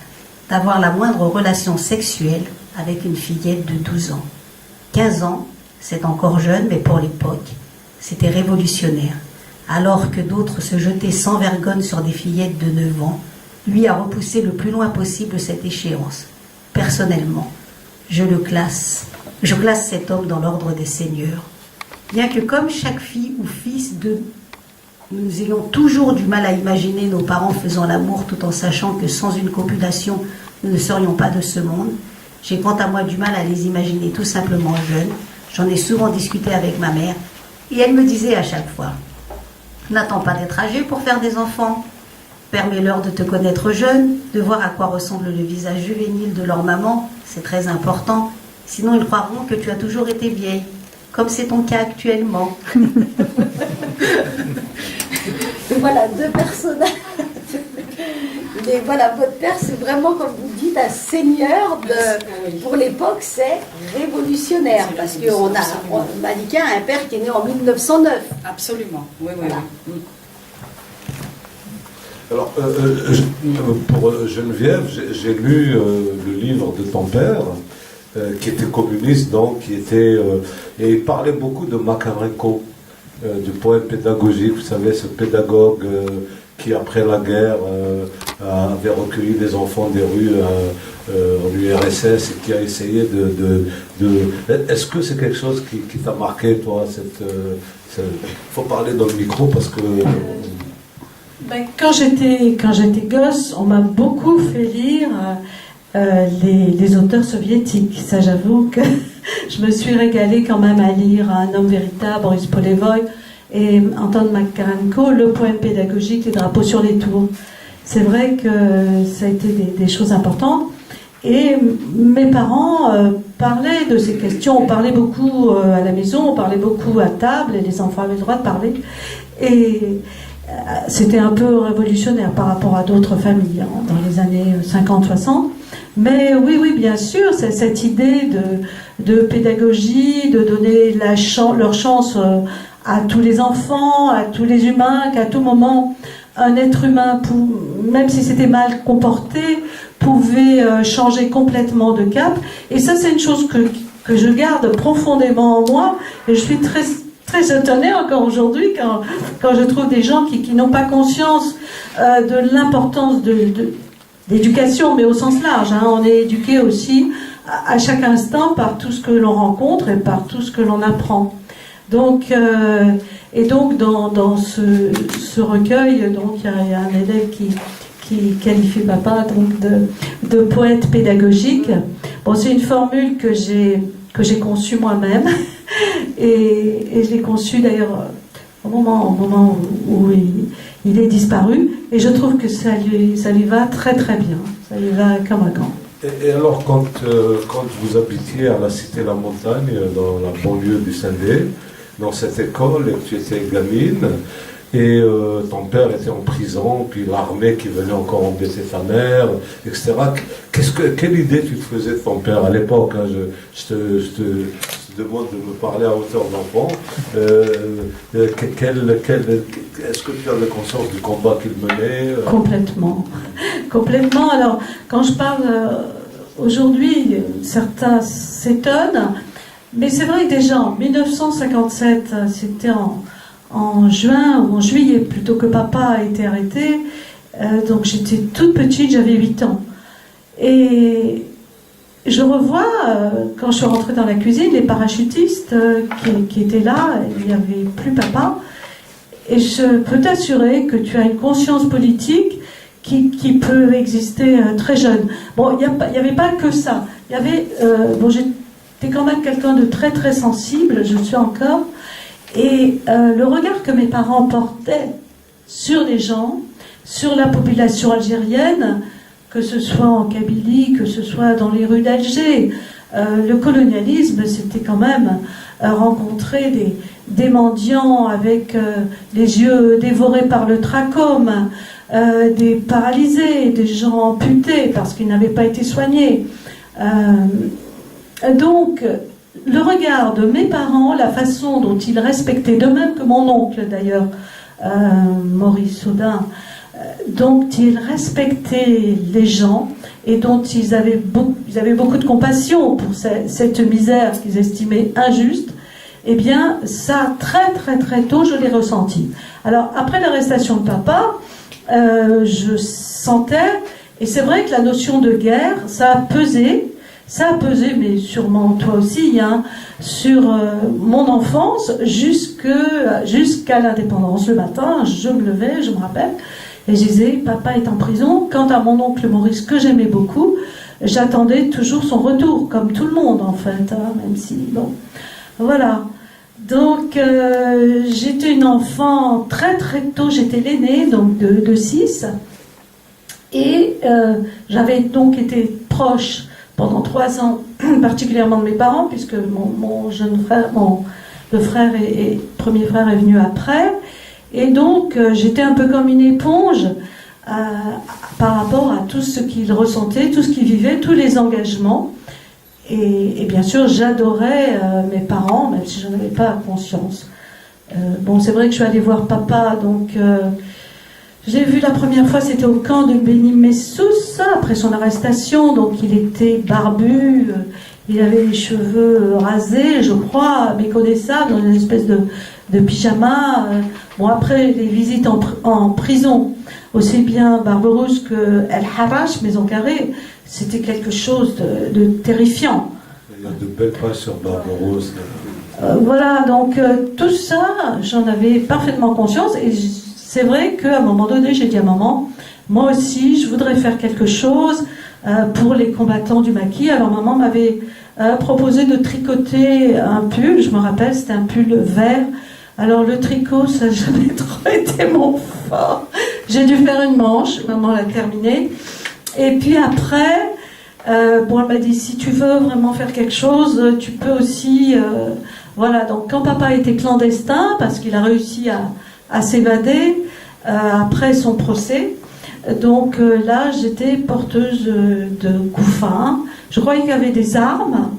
d'avoir la moindre relation sexuelle avec une fillette de 12 ans. 15 ans, c'est encore jeune, mais pour l'époque, c'était révolutionnaire. Alors que d'autres se jetaient sans vergogne sur des fillettes de 9 ans, lui a repoussé le plus loin possible cette échéance. Personnellement, je classe cet homme dans l'ordre des seigneurs. Bien que comme chaque fille ou fils de nous ayons toujours du mal à imaginer nos parents faisant l'amour tout en sachant que sans une copulation, nous ne serions pas de ce monde, j'ai quant à moi du mal à les imaginer tout simplement jeunes. J'en ai souvent discuté avec ma mère et elle me disait à chaque fois « N'attends pas d'être âgé pour faire des enfants. Permets-leur de te connaître jeune, de voir à quoi ressemble le visage juvénile de leur maman, c'est très important. Sinon ils croiront que tu as toujours été vieille, comme c'est ton cas actuellement. » Voilà, 2 personnages. Mais voilà, votre père, c'est vraiment, comme vous dites, un seigneur pour l'époque, c'est révolutionnaire. Parce qu'on a Malika a un père qui est né en 1909. Absolument, oui, oui, Voilà. oui. Alors, pour Geneviève, j'ai lu le livre de ton père, qui était communiste, donc, et il parlait beaucoup de Makarenko, du poète pédagogique, vous savez, ce pédagogue qui, après la guerre, avait recueilli des enfants des rues en URSS et qui a essayé Est-ce que c'est quelque chose qui t'a marqué, toi? Faut parler dans le micro parce que... Ben, quand j'étais gosse, on m'a beaucoup fait lire les auteurs soviétiques. Ça, j'avoue que je me suis régalée quand même à lire Un homme véritable, Boris Polevoy, et Anton Makarenko, le poème pédagogique, les drapeaux sur les tours. C'est vrai que ça a été des choses importantes. Et mes parents parlaient de ces questions. On parlait beaucoup à la maison, on parlait beaucoup à table, et les enfants avaient le droit de parler. Et c'était un peu révolutionnaire par rapport à d'autres familles dans les années 50-60. Mais oui, bien sûr, c'est cette idée de pédagogie, de donner leur chance à tous les enfants, à tous les humains, qu'à tout moment, un être humain, même si c'était mal comporté, pouvait changer complètement de cap. Et ça, c'est une chose que je garde profondément en moi, et je suis très étonnée encore aujourd'hui quand je trouve des gens qui n'ont pas conscience de l'importance de l'éducation, mais au sens large. On est éduqué aussi à chaque instant par tout ce que l'on rencontre et par tout ce que l'on apprend. Donc, dans ce recueil, donc il y a un élève qui qualifie papa donc de poète pédagogique. Bon, c'est une formule que j'ai conçue moi-même et je l'ai conçue d'ailleurs au moment où il est disparu, et je trouve que ça lui va très très bien, ça lui va comme un gant. Et alors, quand vous habitiez à la Cité-la-Montagne, dans la banlieue du Sindé, dans cette école, et que tu étais gamine, et ton père était en prison, puis l'armée qui venait encore embêter ta mère, etc. Quelle idée tu te faisais de ton père à l'époque, hein? Je te demande de me parler à hauteur d'enfant. Est-ce que tu avais conscience du combat qu'il menait? Complètement. Alors, quand je parle aujourd'hui, certains s'étonnent, mais c'est vrai que déjà en 1957, c'était en juin ou en juillet plutôt, que papa a été arrêté. Donc j'étais toute petite, j'avais 8 ans. Et je revois, quand je suis rentrée dans la cuisine, les parachutistes qui étaient là, il n'y avait plus papa. Et je peux t'assurer que tu as une conscience politique qui peut exister très jeune. Bon, il n'y avait pas que ça. Il y avait, j'étais quand même quelqu'un de très très sensible, je suis encore. Et le regard que mes parents portaient sur les gens, sur la population algérienne, que ce soit en Kabylie, que ce soit dans les rues d'Alger, le colonialisme, c'était quand même rencontrer des mendiants avec les yeux dévorés par le trachome, des paralysés, des gens amputés parce qu'ils n'avaient pas été soignés. Donc, le regard de mes parents, la façon dont ils respectaient, de même que mon oncle d'ailleurs, Maurice Audin, dont ils respectaient les gens et dont ils avaient beaucoup de compassion pour cette misère qu'ils estimaient injuste, eh bien, ça, très très très tôt, je l'ai ressenti. Alors, après l'arrestation de papa, je sentais, et c'est vrai que la notion de guerre, ça a pesé, mais sûrement toi aussi, hein, sur mon enfance jusqu'à l'indépendance. Le matin, je me levais, je me rappelle, et je disais, papa est en prison. Quant à mon oncle Maurice, que j'aimais beaucoup, j'attendais toujours son retour, comme tout le monde en fait, hein, même si, bon, voilà. Donc, j'étais une enfant très très tôt, j'étais l'aînée, donc de 6, et j'avais donc été proche pendant 3 ans, particulièrement de mes parents, puisque mon jeune frère, le premier frère est venu après, et donc j'étais un peu comme une éponge par rapport à tout ce qu'il ressentait, tout ce qu'il vivait, tous les engagements. Et bien sûr, j'adorais mes parents, même si je n'en avais pas conscience. Bon, c'est vrai que je suis allée voir papa, donc j'ai vu la première fois, c'était au camp de Beni Messous, après son arrestation, donc il était barbu, il avait les cheveux rasés, je crois, méconnaissable, dans une espèce de pyjama. Bon, après les visites en prison, aussi bien Barberousse que El Harrach, Maison Carrée, c'était quelque chose de terrifiant. Il y a de belles pages sur Barberousse. Voilà, donc tout ça, j'en avais parfaitement conscience, et c'est vrai qu'à un moment donné, j'ai dit à maman, moi aussi, je voudrais faire quelque chose pour les combattants du maquis. Alors maman m'avait proposé de tricoter un pull, je me rappelle, c'était un pull vert. Alors le tricot, ça n'a jamais trop été mon fort. J'ai dû faire une manche, maman l'a terminée. Et puis après, bon, elle m'a dit, si tu veux vraiment faire quelque chose, tu peux aussi... voilà, donc quand papa était clandestin, parce qu'il a réussi à s'évader après son procès, donc là, j'étais porteuse de couffin. Je croyais qu'il y avait des armes.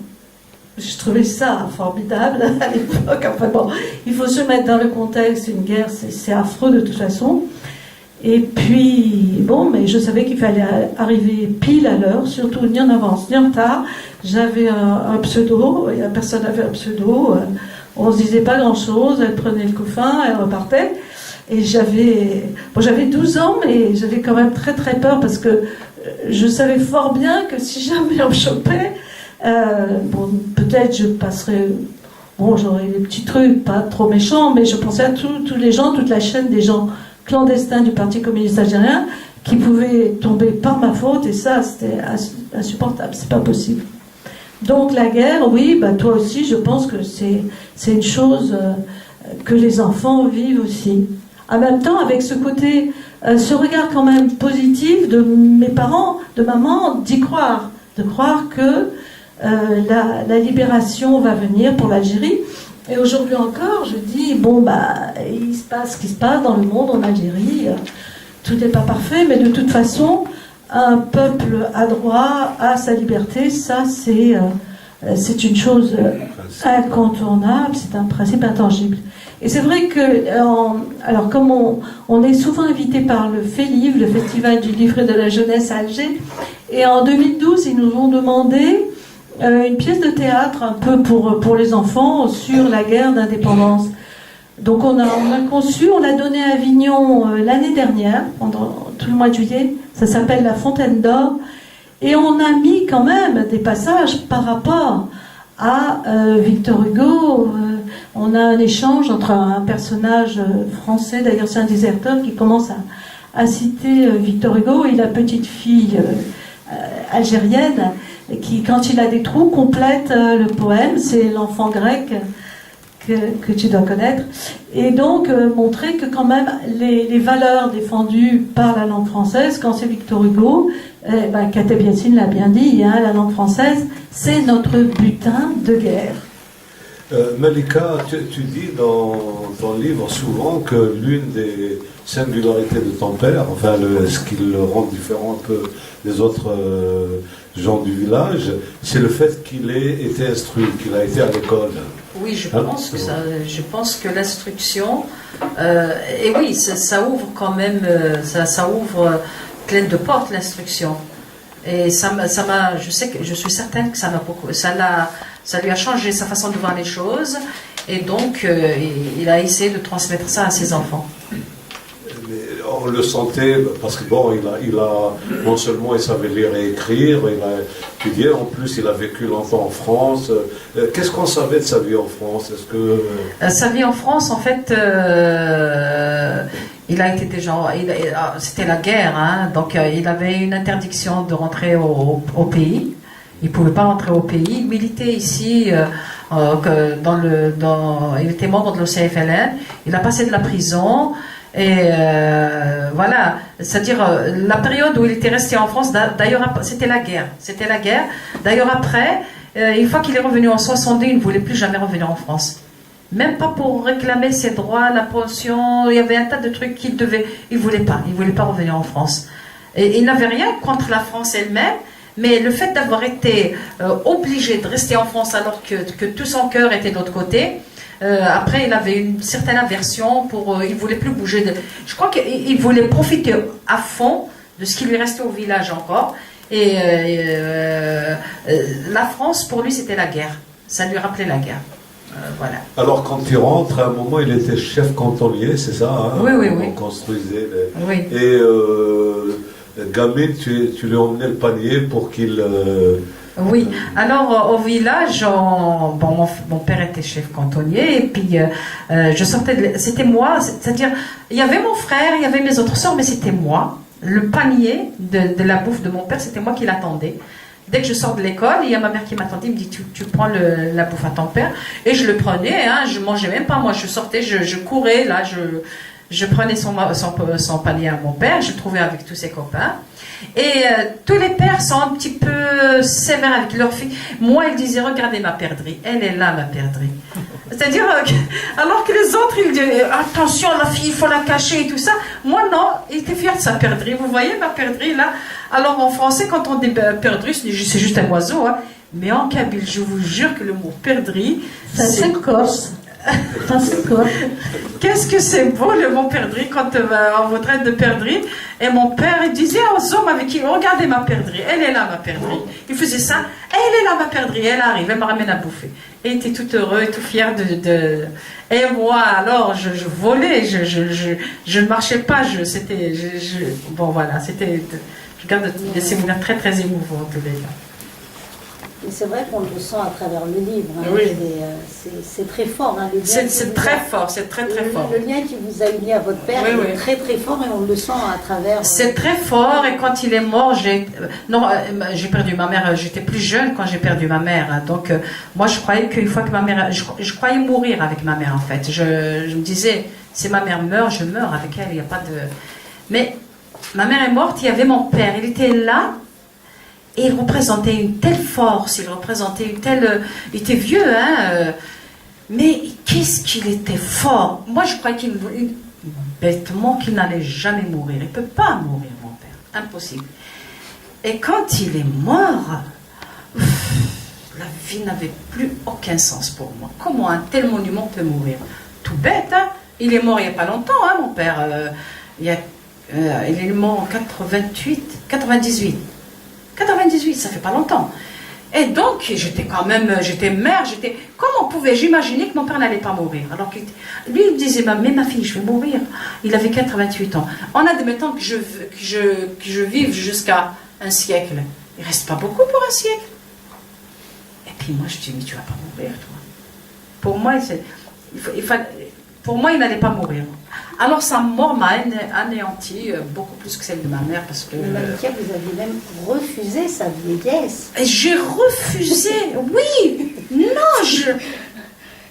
Je trouvais ça formidable à l'époque. Enfin bon, il faut se mettre dans le contexte, une guerre, c'est affreux de toute façon. Et puis, bon, mais je savais qu'il fallait arriver pile à l'heure, surtout ni en avance ni en retard. J'avais un pseudo, et la personne avait un pseudo. On ne se disait pas grand-chose, elle prenait le couffin, elle repartait. Et j'avais 12 ans, mais j'avais quand même très très peur parce que je savais fort bien que si jamais on me chopait, bon, peut-être je passerais, bon, j'aurais des petits trucs, pas trop méchants, mais je pensais à tous les gens, toute la chaîne des gens clandestins du Parti communiste algérien qui pouvaient tomber par ma faute, et ça, c'était insupportable, c'est pas possible. Donc la guerre, oui, bah, toi aussi, je pense que c'est une chose que les enfants vivent aussi. En même temps, avec ce côté, ce regard quand même positif de mes parents, de maman, d'y croire, de croire que la libération va venir pour l'Algérie. Et aujourd'hui encore, je dis, bon, bah, il se passe ce qui se passe dans le monde, en Algérie, tout n'est pas parfait, mais de toute façon, un peuple a droit à sa liberté, ça c'est une chose incontournable, c'est un principe intangible. Et c'est vrai que, alors comme on est souvent invité par le FELIV, le Festival du Livre et de la Jeunesse à Alger, et en 2012, ils nous ont demandé une pièce de théâtre un peu pour les enfants sur la guerre d'indépendance. Donc on a conçu, on l'a donné à Avignon l'année dernière, pendant tout le mois de juillet, ça s'appelle La Fontaine d'Or, et on a mis quand même des passages par rapport à Victor Hugo. On a un échange entre un personnage français, d'ailleurs c'est un déserteur qui commence à citer Victor Hugo, et la petite fille algérienne qui, quand il a des trous, complète le poème. C'est l'enfant grec que tu dois connaître. Et donc montrer que quand même les valeurs défendues par la langue française, quand c'est Victor Hugo, Kateb Yassine l'a bien dit, hein, la langue française, c'est notre butin de guerre. Malika, tu dis dans ton livre souvent que l'une des singularités de ton père, enfin ce qui le rend différent un peu des autres gens du village, c'est le fait qu'il ait été instruit, qu'il a été à l'école. Oui, je Hein? pense que je pense que l'instruction, et oui, ça ouvre quand même, ça ouvre plein de portes l'instruction. Et je suis certaine que ça lui a changé sa façon de voir les choses, et donc il a essayé de transmettre ça à ses enfants. Mais on le sentait, parce que bon, il a non seulement il savait lire et écrire, il a étudié, en plus il a vécu longtemps en France. Qu'est-ce qu'on savait de sa vie en France? Est-ce que sa vie en France, en fait, il a été c'était la guerre, hein, donc il avait une interdiction de rentrer au pays. Il ne pouvait pas rentrer au pays. Il militait ici, il était membre de l'OCFLN. Il a passé de la prison. Et voilà, c'est-à-dire la période où il était resté en France, d'ailleurs, c'était la guerre. C'était la guerre. D'ailleurs, après, une fois qu'il est revenu en 62, il ne voulait plus jamais revenir en France. Même pas pour réclamer ses droits, la pension, il y avait un tas de trucs qu'il devait. Il ne voulait pas revenir en France. Et il n'avait rien contre la France elle-même, mais le fait d'avoir été obligé de rester en France alors que tout son cœur était de l'autre côté. Après, il avait une certaine aversion il voulait plus bouger. Je crois qu'il voulait profiter à fond de ce qui lui restait au village encore. Et la France, pour lui, c'était la guerre. Ça lui rappelait la guerre. Voilà. alors quand il rentre, à un moment il était chef cantonnier, c'est ça, hein? Oui. On construisait Oui. Et gamine, tu lui emmenais le panier pour qu'il Oui, alors au village, mon père était chef cantonnier, et puis je sortais, c'était moi, c'est-à-dire, il y avait mon frère, il y avait mes autres sœurs, mais c'était moi. Le panier de la bouffe de mon père, c'était moi qui l'attendais. Dès que je sors de l'école, il y a ma mère qui m'attendait, il me dit tu prends la bouffe à ton père, et je le prenais, hein, je mangeais même pas, moi je sortais, je courais, là, je prenais son panier à mon père, je le trouvais avec tous ses copains. Et tous les pères sont un petit peu sévères avec leurs filles. Moi, ils disaient, regardez ma perdrix, elle est là, ma perdrix. C'est-à-dire, alors que les autres, ils disaient, attention, la fille, il faut la cacher et tout ça. Moi, non, il était fier de sa perdrix. Vous voyez ma perdrix, là? Alors, en français, quand on dit perdrix, c'est juste un oiseau, hein. Mais en kabyle, je vous jure que le mot perdrix, c'est corse. Qu'est-ce que c'est beau le mot perdrix quand on vous traite de perdrix. Et mon père, il disait aux hommes avec qui, regardez ma perdrix, elle est là ma perdrix. Il faisait ça, elle est là ma perdrix, elle arrive, elle me ramène à bouffer. Et il était tout heureux et tout fier de... Et moi, alors, je volais, je ne marchais pas, bon voilà, je garde des souvenirs très très émouvants en tous les cas. Et c'est vrai qu'on le sent à travers le livre. Hein. Oui. C'est très fort. Hein, c'est très fort, c'est très très fort. Le lien qui vous a uni à votre père est très très fort et on le sent à travers. C'est très fort, et quand il est mort, j'ai perdu ma mère. J'étais plus jeune quand j'ai perdu ma mère. Hein, donc moi je croyais qu'une fois que ma mère, je croyais mourir avec ma mère en fait. Je me disais, si ma mère meurt, je meurs avec elle. Il n'y a pas de. Mais ma mère est morte. Il y avait mon père. Il était là. Et il représentait une telle force, il était vieux, hein, mais qu'est-ce qu'il était fort. Moi, je croyais bêtement qu'il n'allait jamais mourir. Il ne peut pas mourir, mon père, impossible. Et quand il est mort, la vie n'avait plus aucun sens pour moi. Comment un tel monument peut mourir? Tout bête, hein. Il est mort il n'y a pas longtemps, hein, mon père. Il est mort en 98. 98, ça fait pas longtemps. Et donc, j'étais mère, comment pouvais-je imaginer que mon père n'allait pas mourir? Alors que lui, il me disait, mais ma fille, je vais mourir. Il avait 88 ans. En admettant que je vive jusqu'à un siècle. Il reste pas beaucoup pour un siècle. Et puis moi, je dis, mais tu vas pas mourir, toi. Pour moi, il n'allait pas mourir. Alors sa mort m'a anéanti beaucoup plus que celle de ma mère, parce que... Malika, vous aviez même refusé sa vieillesse. J'ai refusé, oui. Non,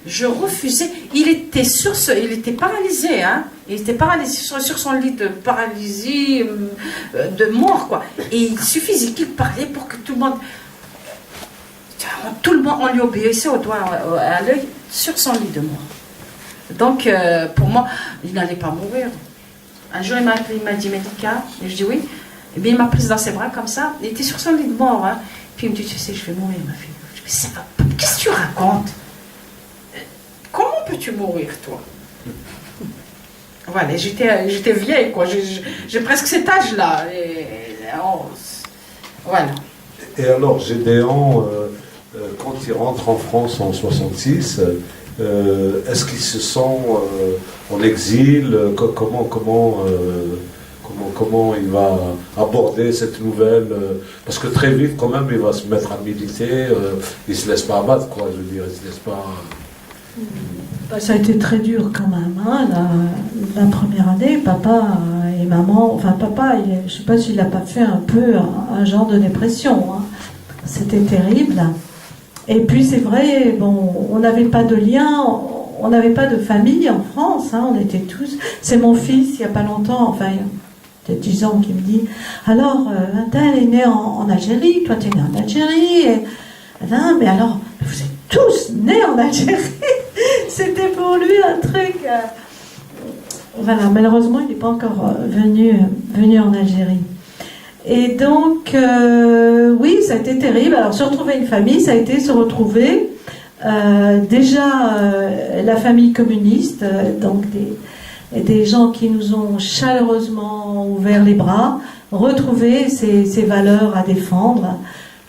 je refusais. Il était paralysé, hein. Il était paralysé sur son lit de paralysie, de mort, quoi. Et il suffisait qu'il parlait pour que tout le monde, on lui obéissait au doigt, à l'œil, sur son lit de mort. Donc, pour moi, il n'allait pas mourir. Un jour, il m'a appelé, il m'a dit, Malika, et je dis oui. Et bien, il m'a prise dans ses bras comme ça. Il était sur son lit de mort. Hein. Puis il me dit, tu sais, je vais mourir, ma fille. Je dis, qu'est-ce que tu racontes? peux-tu mourir, toi? Voilà, j'étais vieille, quoi. J'ai presque cet âge-là. Voilà. Et alors, Gédéon, quand il rentre en France en 66, est-ce qu'il se sent en exil? Comment il va aborder cette nouvelle parce que très vite, quand même, il va se mettre à militer. Il ne se laisse pas abattre, quoi. Je veux dire, il se laisse pas... Ça a été très dur quand même, hein, la première année, papa et maman, enfin papa, je ne sais pas s'il n'a pas fait un peu un genre de dépression, hein. C'était terrible. Et puis c'est vrai, bon, on n'avait pas de lien, on n'avait pas de famille en France, hein, on était tous, c'est mon fils, il n'y a pas longtemps, enfin il y a peut-être 10 ans, qui me dit, alors, un tel est né en Algérie, toi tu es né en Algérie, et, non, mais alors, vous êtes tous nés en Algérie. C'était pour lui un truc. Voilà, malheureusement, il n'est pas encore venu en Algérie. Et donc, oui, ça a été terrible. Alors, se retrouver une famille, ça a été se retrouver déjà la famille communiste, donc des gens qui nous ont chaleureusement ouvert les bras, retrouver ces valeurs à défendre.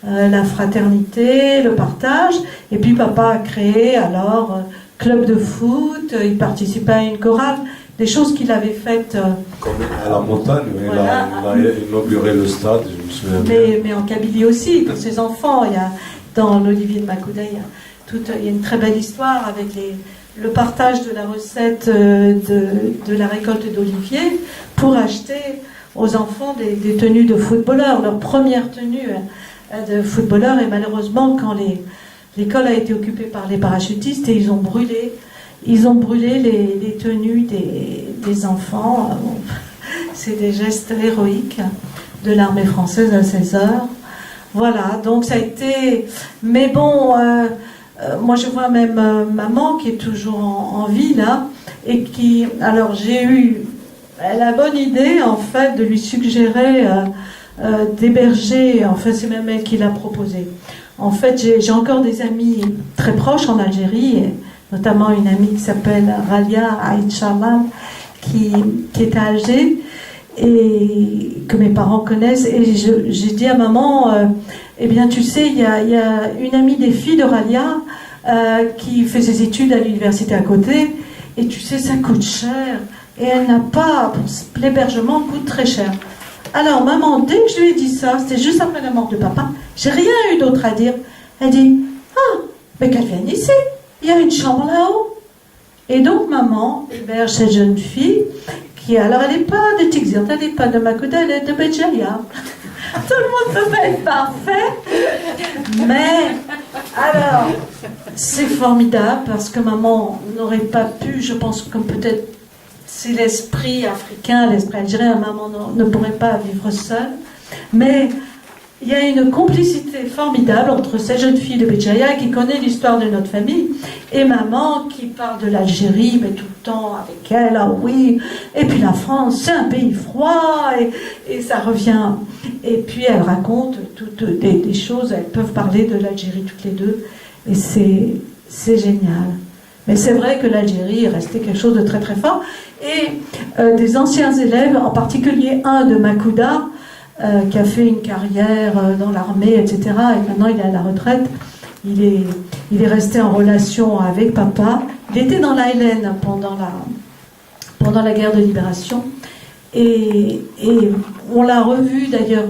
La fraternité, le partage, et puis papa a créé alors club de foot, il participait à une chorale, des choses qu'il avait faites comme à la montagne, voilà. il a inauguré le stade, je me souviens bien. Mais en Kabylie aussi, pour ses enfants, il y a, dans l'Olivier de Makouda, il y a une très belle histoire avec le partage de la recette de la récolte d'olivier pour acheter aux enfants des tenues de footballeurs, leur première tenue de footballeurs, et malheureusement quand l'école a été occupée par les parachutistes et ils ont brûlé les tenues des enfants. C'est des gestes héroïques de l'armée française à ces heures. Voilà, donc ça a été... Mais bon, moi je vois même maman qui est toujours en vie là, et qui... Alors j'ai eu la bonne idée en fait de lui suggérer... d'héberger, enfin c'est même elle qui l'a proposé. En fait, j'ai encore des amis très proches en Algérie, et notamment une amie qui s'appelle Ralia Aïtchalal, qui est à Alger, et que mes parents connaissent. Et j'ai dit à maman, eh bien tu sais, il y a une amie des filles de Ralia qui fait ses études à l'université à côté, et tu sais, ça coûte cher, et elle n'a pas, l'hébergement coûte très cher. Alors, maman, dès que je lui ai dit ça, c'était juste après la mort de papa, j'ai rien eu d'autre à dire. Elle dit, ah, mais qu'elle vienne ici, il y a une chambre là-haut. Et donc, maman héberge cette jeune fille, qui, alors, elle n'est pas de Tixirt, elle n'est pas de Makouda, elle est de Béjaïa. Tout le monde peut pas être parfait. Mais, alors, c'est formidable, parce que maman n'aurait pas pu, je pense, comme peut-être, c'est l'esprit africain, l'esprit algérien, maman ne pourrait pas vivre seule. Mais il y a une complicité formidable entre cette jeune fille de Béjaïa qui connaît l'histoire de notre famille et maman qui parle de l'Algérie, mais tout le temps avec elle, ah oui, et puis la France, c'est un pays froid, et ça revient. Et puis elle raconte toutes des choses, elles peuvent parler de l'Algérie toutes les deux, et c'est génial. Mais c'est vrai que l'Algérie est restée quelque chose de très très fort. Et des anciens élèves, en particulier un de Makouda, qui a fait une carrière dans l'armée, etc. Et maintenant il est à la retraite. Il est resté en relation avec papa. Il était dans l'Aïlen pendant la guerre de libération. Et on l'a revu d'ailleurs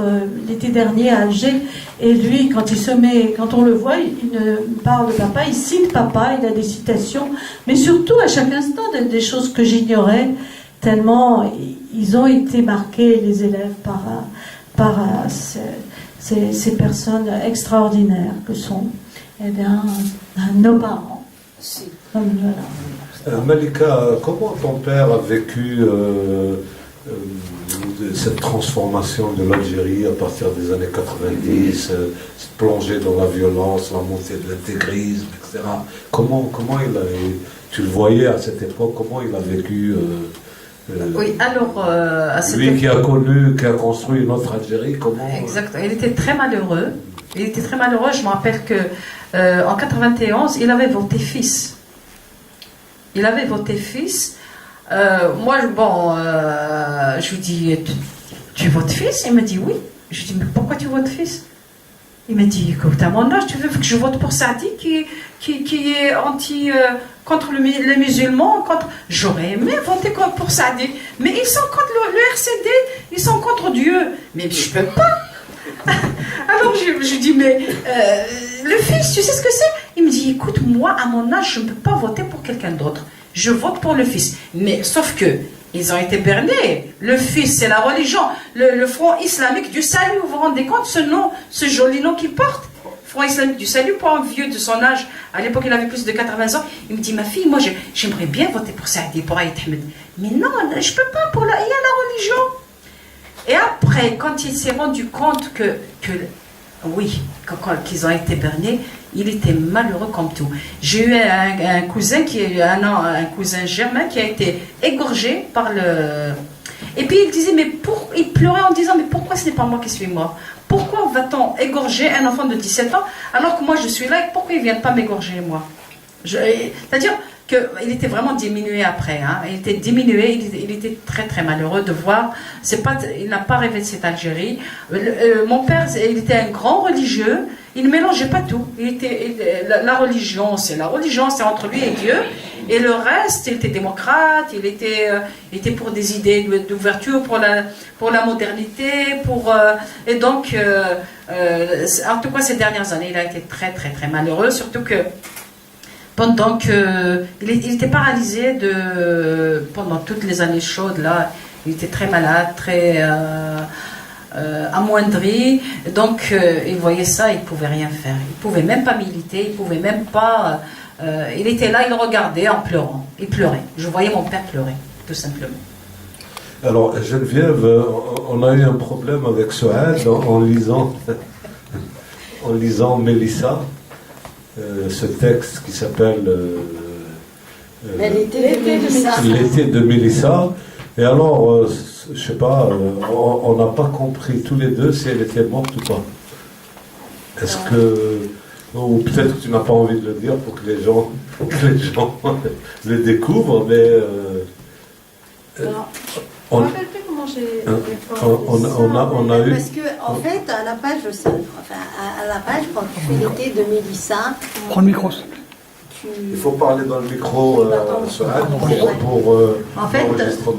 l'été dernier à Alger. Et lui, quand on le voit, il ne parle de papa, il cite papa, il a des citations, mais surtout à chaque instant des choses que j'ignorais, tellement ils ont été marqués, les élèves, par ces personnes extraordinaires que sont nos parents. Voilà. Malika, comment ton père a vécu cette transformation de l'Algérie à partir des années 90, cette plongée dans la violence, la montée de l'intégrisme, etc. Comment tu le voyais à cette époque, comment il a vécu oui, alors à cette lui qui a construit une autre Algérie, comment Exact. Il était très malheureux. Je me rappelle que en 91, il avait voté fils. il avait voté fils. Moi, je lui dis, tu votes fils? Il me dit oui. Je lui dis, mais pourquoi tu votes fils? Il me dit, écoute, à mon âge, tu veux que je vote pour Saadi qui est contre les musulmans. J'aurais aimé voter pour Saadi, mais ils sont contre le RCD, ils sont contre Dieu. Mais je peux pas. Alors je dis, mais le fils, tu sais ce que c'est? Il me dit, écoute, moi, à mon âge, je ne peux pas voter pour quelqu'un d'autre. Je vote pour le fils. Mais sauf que, ils ont été bernés. Le fils, c'est la religion. Le Front islamique du salut, vous vous rendez compte, ce nom, ce joli nom qu'il porte? Front islamique du salut, pour un vieux de son âge. À l'époque, il avait plus de 80 ans. Il me dit, ma fille, moi, j'aimerais bien voter pour Saadi, pour Aït Ahmed. Mais non, je ne peux pas, il y a la religion. Et après, quand il s'est rendu compte qu'ils ont été bernés, il était malheureux comme tout. J'ai eu un cousin un cousin germain qui a été égorgé par le... Et puis il disait, il pleurait en disant, mais pourquoi ce n'est pas moi qui suis mort? Pourquoi va-t-on égorger un enfant de 17 ans alors que moi je suis là et pourquoi ils ne viennent pas m'égorger moi? C'est-à-dire qu'il était vraiment diminué après. Hein. Il était diminué, il était très très malheureux de voir. Il n'a pas rêvé de cette Algérie. Mon père, il était un grand religieux. Il ne mélangeait pas tout. La religion, c'est entre lui et Dieu. Et le reste, il était démocrate, il était pour des idées d'ouverture, pour la modernité, et donc, en tout cas, ces dernières années, il a été très, très, très malheureux, surtout que pendant il était paralysé pendant toutes les années chaudes, là, il était très malade, très amoindri, donc il voyait ça, il ne pouvait rien faire, il ne pouvait même pas militer, il ne pouvait même pas... il était là, il regardait en pleurant, il pleurait. Je voyais mon père pleurer, tout simplement. Alors, Geneviève, on a eu un problème avec Souad en lisant Mélissa, ce texte qui s'appelle L'été de Mélissa. Et alors, je ne sais pas, on n'a pas compris tous les deux si elle était morte ou pas. Est-ce que... Ou peut-être que tu n'as pas envie de le dire pour que les gens le découvrent, mais... Je ne me rappelle plus comment j'ai... On a eu... Parce que, en fait, à la page, quand tu fais l'été de Mélissa... Prends le micro. Il faut parler dans le micro, en fait,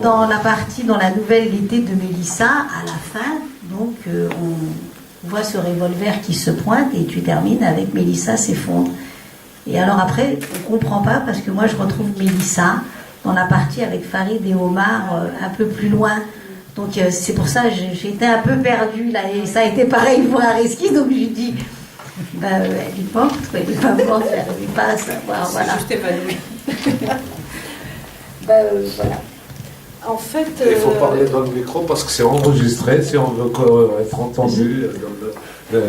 dans la nouvelle l'été de Mélissa, à la fin, donc, on voit ce revolver qui se pointe et tu termines avec Mélissa s'effondre. Et alors après, on ne comprend pas parce que moi, je retrouve Mélissa dans la partie avec Farid et Omar un peu plus loin. Donc c'est pour ça que j'ai été un peu perdue là, et ça a été pareil pour Areski, donc je lui dis elle est morte, elle est pas morte, elle n'arrive pas à savoir, voilà. Juste évanouie. Voilà. En fait... Il faut parler dans le micro parce que c'est enregistré, si on veut être entendu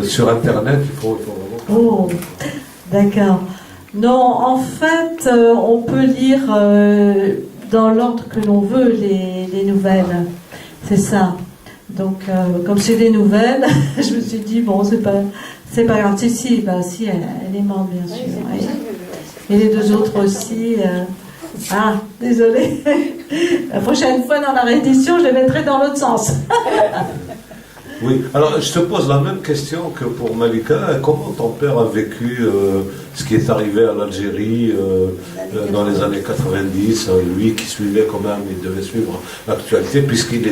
sur Internet, il faut vraiment... Oh, d'accord. Non, en fait, on peut lire dans l'ordre que l'on veut les nouvelles. C'est ça. Donc, comme c'est des nouvelles, je me suis dit, bon, c'est pas grave. Si, elle est morte, bien sûr. Et les deux autres aussi. Désolée. La prochaine fois, dans la réédition, je les mettrai dans l'autre sens. Oui, alors je te pose la même question que pour Malika. Comment ton père a vécu ce qui est arrivé à l'Algérie dans les années 90? Lui qui suivait quand même, il devait suivre l'actualité puisqu'il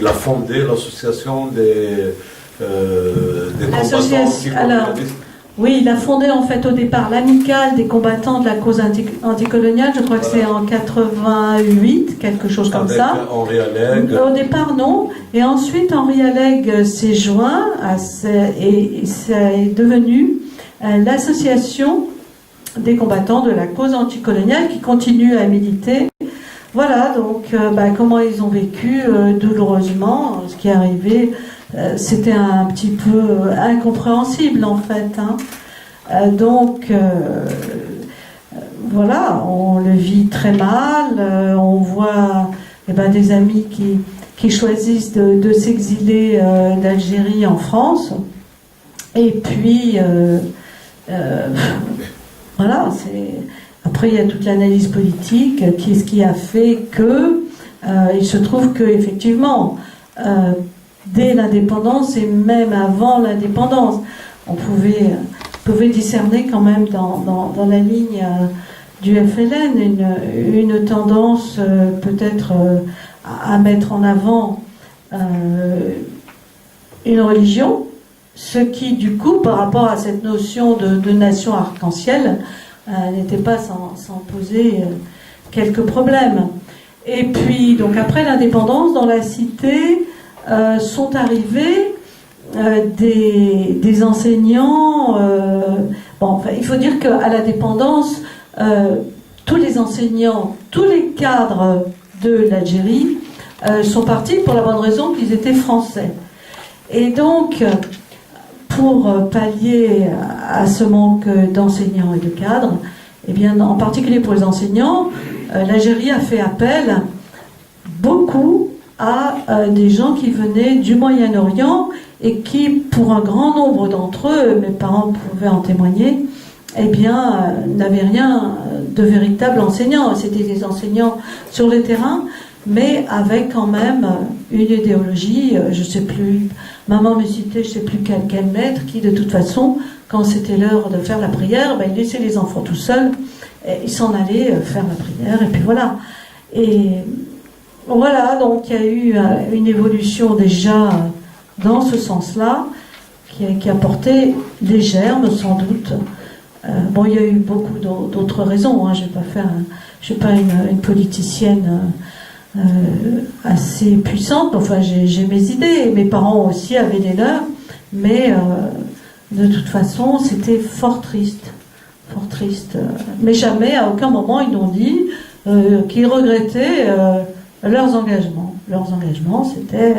a fondé l'association des combattants anticolonialistes. Oui, il a fondé en fait au départ l'amicale des combattants de la cause anticoloniale, je crois que c'est en 88, quelque chose comme ça. Avec Henri Alleg. Au départ, non. Et ensuite, Henri Alleg s'est joint et ça est devenu l'association des combattants de la cause anticoloniale qui continue à militer. Voilà, donc comment ils ont vécu douloureusement ce qui est arrivé. C'était un petit peu incompréhensible en fait. Voilà, on le vit très mal. On voit des amis qui choisissent de s'exiler d'Algérie en France. Et puis, voilà, Après, il y a toute l'analyse politique, ce qui a fait que il se trouve que effectivement, dès l'indépendance et même avant l'indépendance, on pouvait discerner quand même dans la ligne du FLN une tendance peut-être à mettre en avant une religion, ce qui du coup par rapport à cette notion de nation arc-en-ciel n'était pas sans poser quelques problèmes. Et puis donc après l'indépendance, dans la cité sont arrivés des enseignants. Il faut dire qu'à l'indépendance, tous les enseignants, tous les cadres de l'Algérie sont partis pour la bonne raison qu'ils étaient français. Et donc, pour pallier à ce manque d'enseignants et de cadres, eh bien, en particulier pour les enseignants, l'Algérie a fait appel beaucoup à des gens qui venaient du Moyen-Orient et qui, pour un grand nombre d'entre eux, mes parents pouvaient en témoigner, eh bien, n'avaient rien de véritable enseignant. C'était des enseignants sur le terrain, mais avec quand même une idéologie, je ne sais plus, maman me citait, je ne sais plus quel maître, qui de toute façon, quand c'était l'heure de faire la prière, il laissait les enfants tout seuls, et ils s'en allaient faire la prière, et puis voilà. Et voilà, donc il y a eu une évolution déjà dans ce sens-là, qui a porté les germes, sans doute. Il y a eu beaucoup d'autres raisons, hein. Je ne suis pas une politicienne assez puissante, enfin j'ai mes idées, mes parents aussi avaient les leurs, mais de toute façon c'était fort triste, mais jamais, à aucun moment ils n'ont dit qu'ils regrettaient leurs engagements. Leurs engagements, c'était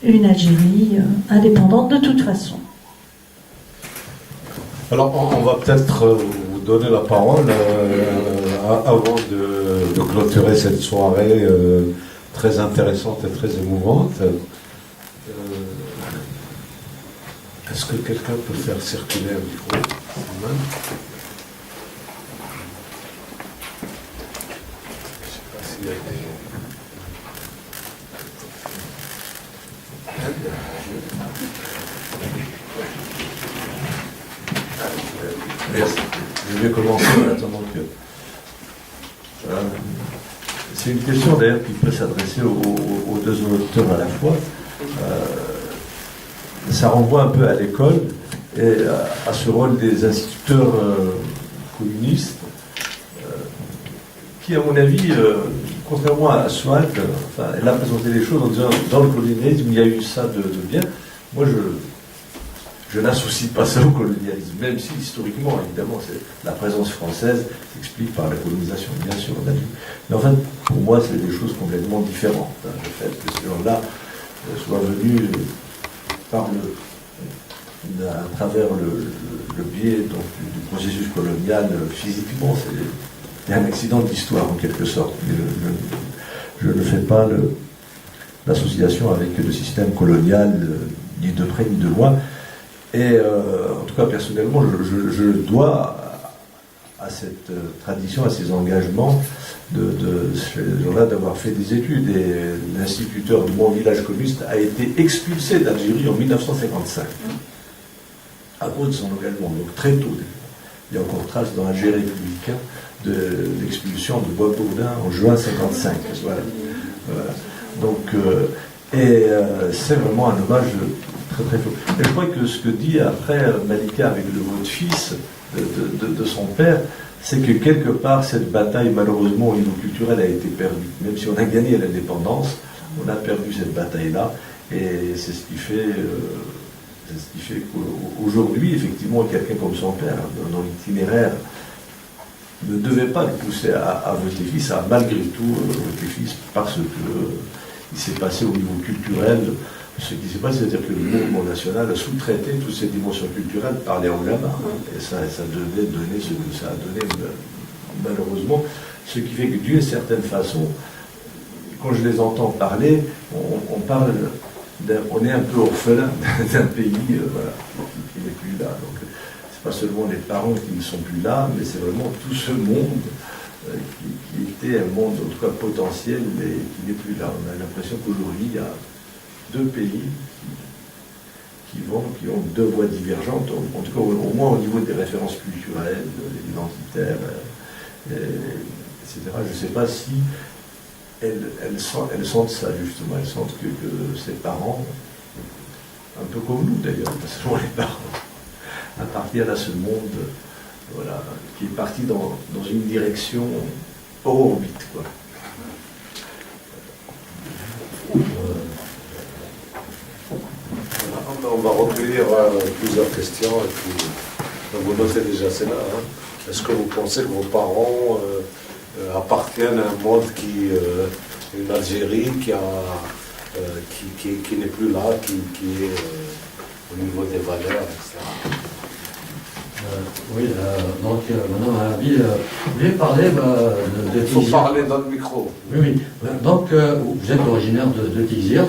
une Algérie indépendante de toute façon. Alors, on va peut-être vous donner la parole avant de clôturer cette soirée très intéressante et très émouvante. Est-ce que quelqu'un peut faire circuler un micro? Je ne sais pas s'il y a des... Merci. Je vais commencer en attendant que... c'est une question d'ailleurs qui peut s'adresser aux deux auteurs à la fois. Ça renvoie un peu à l'école et à ce rôle des instituteurs communistes qui, à mon avis, contrairement à Swald, elle a présenté les choses en disant dans le colonialisme il y a eu ça de bien. Moi je n'associe pas ça au colonialisme, même si historiquement, évidemment, la présence française s'explique par la colonisation, bien sûr, on a dit. Mais en fait, pour moi, c'est des choses complètement différentes. Hein, le fait que ces gens-là soient venus à travers le biais donc, du processus colonial physiquement, c'est un accident d'histoire en quelque sorte. Je ne fais pas l'association avec le système colonial ni de près ni de loin. Et en tout cas, personnellement, je dois à cette tradition, à ces engagements de ces gens-là d'avoir fait des études. Et l'instituteur de mon village communiste a été expulsé d'Algérie en 1955 à cause de son engagement, donc très tôt. Il y a encore trace dans l'Algérie républicain de l'expulsion de Bois Bourdin en juin 1955. Voilà. Donc, c'est vraiment un hommage très très fort. Et je crois que ce que dit après Malika avec le mot de fils de son père, c'est que quelque part cette bataille malheureusement au niveau culturel a été perdue. Même si on a gagné l'indépendance, on a perdu cette bataille-là. Et c'est ce qui fait qu'aujourd'hui, effectivement, quelqu'un comme son père, dans l'itinéraire, ne devait pas le pousser à voter fils, à malgré tout voter fils, parce que il s'est passé au niveau culturel ce qui s'est passé, c'est-à-dire que le mouvement national a sous-traité toutes ces dimensions culturelles par les ulama. Et ça devait donner ce que ça a donné, malheureusement. Ce qui fait que d'une certaine façon, quand je les entends parler, on parle, on est un peu orphelin d'un pays voilà, qui n'est plus là. Donc, c'est pas seulement les parents qui ne sont plus là, mais c'est vraiment tout ce monde qui était un monde, en tout cas potentiel, mais qui n'est plus là. On a l'impression qu'aujourd'hui, il y a deux pays qui ont deux voies divergentes, en tout cas au moins au niveau des références culturelles, identitaires, etc. Je ne sais pas si elles sentent ça justement, elles sentent que ces parents, un peu comme nous d'ailleurs, pas seulement les parents, appartiennent à ce monde, voilà, qui est parti dans une direction hors orbite, quoi. On va recueillir plusieurs questions et puis vous notez déjà celle-là. Hein. Est-ce que vous pensez que vos parents appartiennent à un monde une Algérie qui n'est plus là, qui est au niveau des valeurs, etc. Oui, donc Madame Alabi, vous voulez parler de Il faut Tizir. parler dans le micro. Oui, oui. Donc vous êtes originaire de Tizir,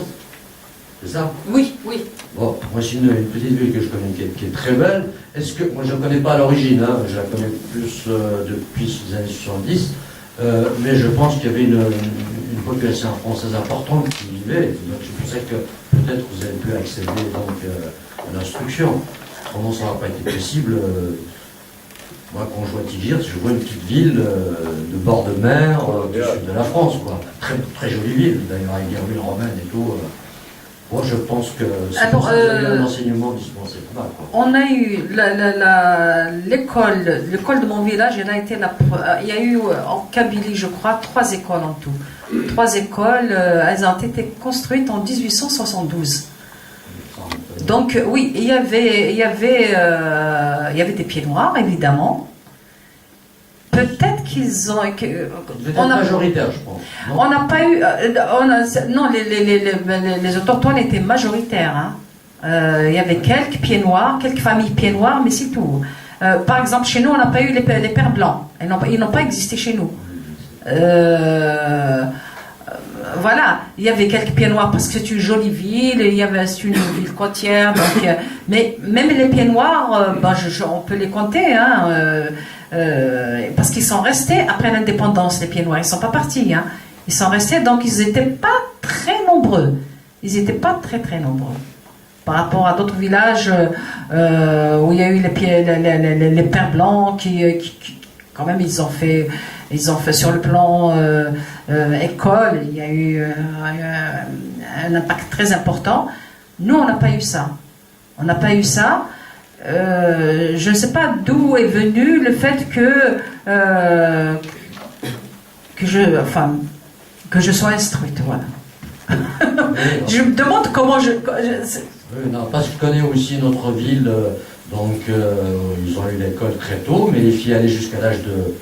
c'est ça? Oui, oui. Bon, moi c'est une petite ville que je connais qui est très belle. Est-ce que, moi je ne la connais pas à l'origine, hein, je la connais plus depuis les années 70, mais je pense qu'il y avait une population française importante qui vivait, donc c'est pour ça que peut-être vous avez pu accéder donc, à l'instruction. Comment ça n'a pas été possible moi quand je vois Tizir, je vois une petite ville de bord de mer, du sud de la France, quoi. Très, très jolie ville, d'ailleurs avec des rues romaines et tout. Moi, je pense que c'est pour ça que vous avez un enseignement dispensé pas mal, quoi. On a eu l'école de mon village, il y a eu en Kabylie, je crois, 3 écoles en tout. 3 écoles, elles ont été construites en 1872. Donc oui, il y avait des pieds noirs, évidemment. Peut-être qu'ils ont... Vous êtes majoritaire, je pense. Non, On n'a pas eu... non, les autochtones étaient majoritaires. Hein. Il y avait quelques pieds noirs, quelques familles pieds noirs, mais c'est tout. Par exemple, chez nous, on n'a pas eu les pères blancs. Ils n'ont pas existé chez nous. Voilà, il y avait quelques pieds noirs parce que c'est une jolie ville, c'est une ville côtière. Donc, mais même les pieds noirs, on peut les compter. Hein, parce qu'ils sont restés après l'indépendance, les pieds noirs, ils ne sont pas partis, hein. Ils sont restés, donc ils n'étaient pas très nombreux. Ils n'étaient pas très très nombreux. Par rapport à d'autres villages où il y a eu les pères blancs qui quand même, ils ont fait sur le plan école, il y a eu un impact très important. Nous, on n'a pas eu ça. On n'a pas eu ça. Je ne sais pas d'où est venu le fait que je sois instruite, voilà. Je me demande comment oui, non, parce que je connais aussi notre ville, donc ils ont eu l'école très tôt, mais les filles allaient jusqu'à l'âge de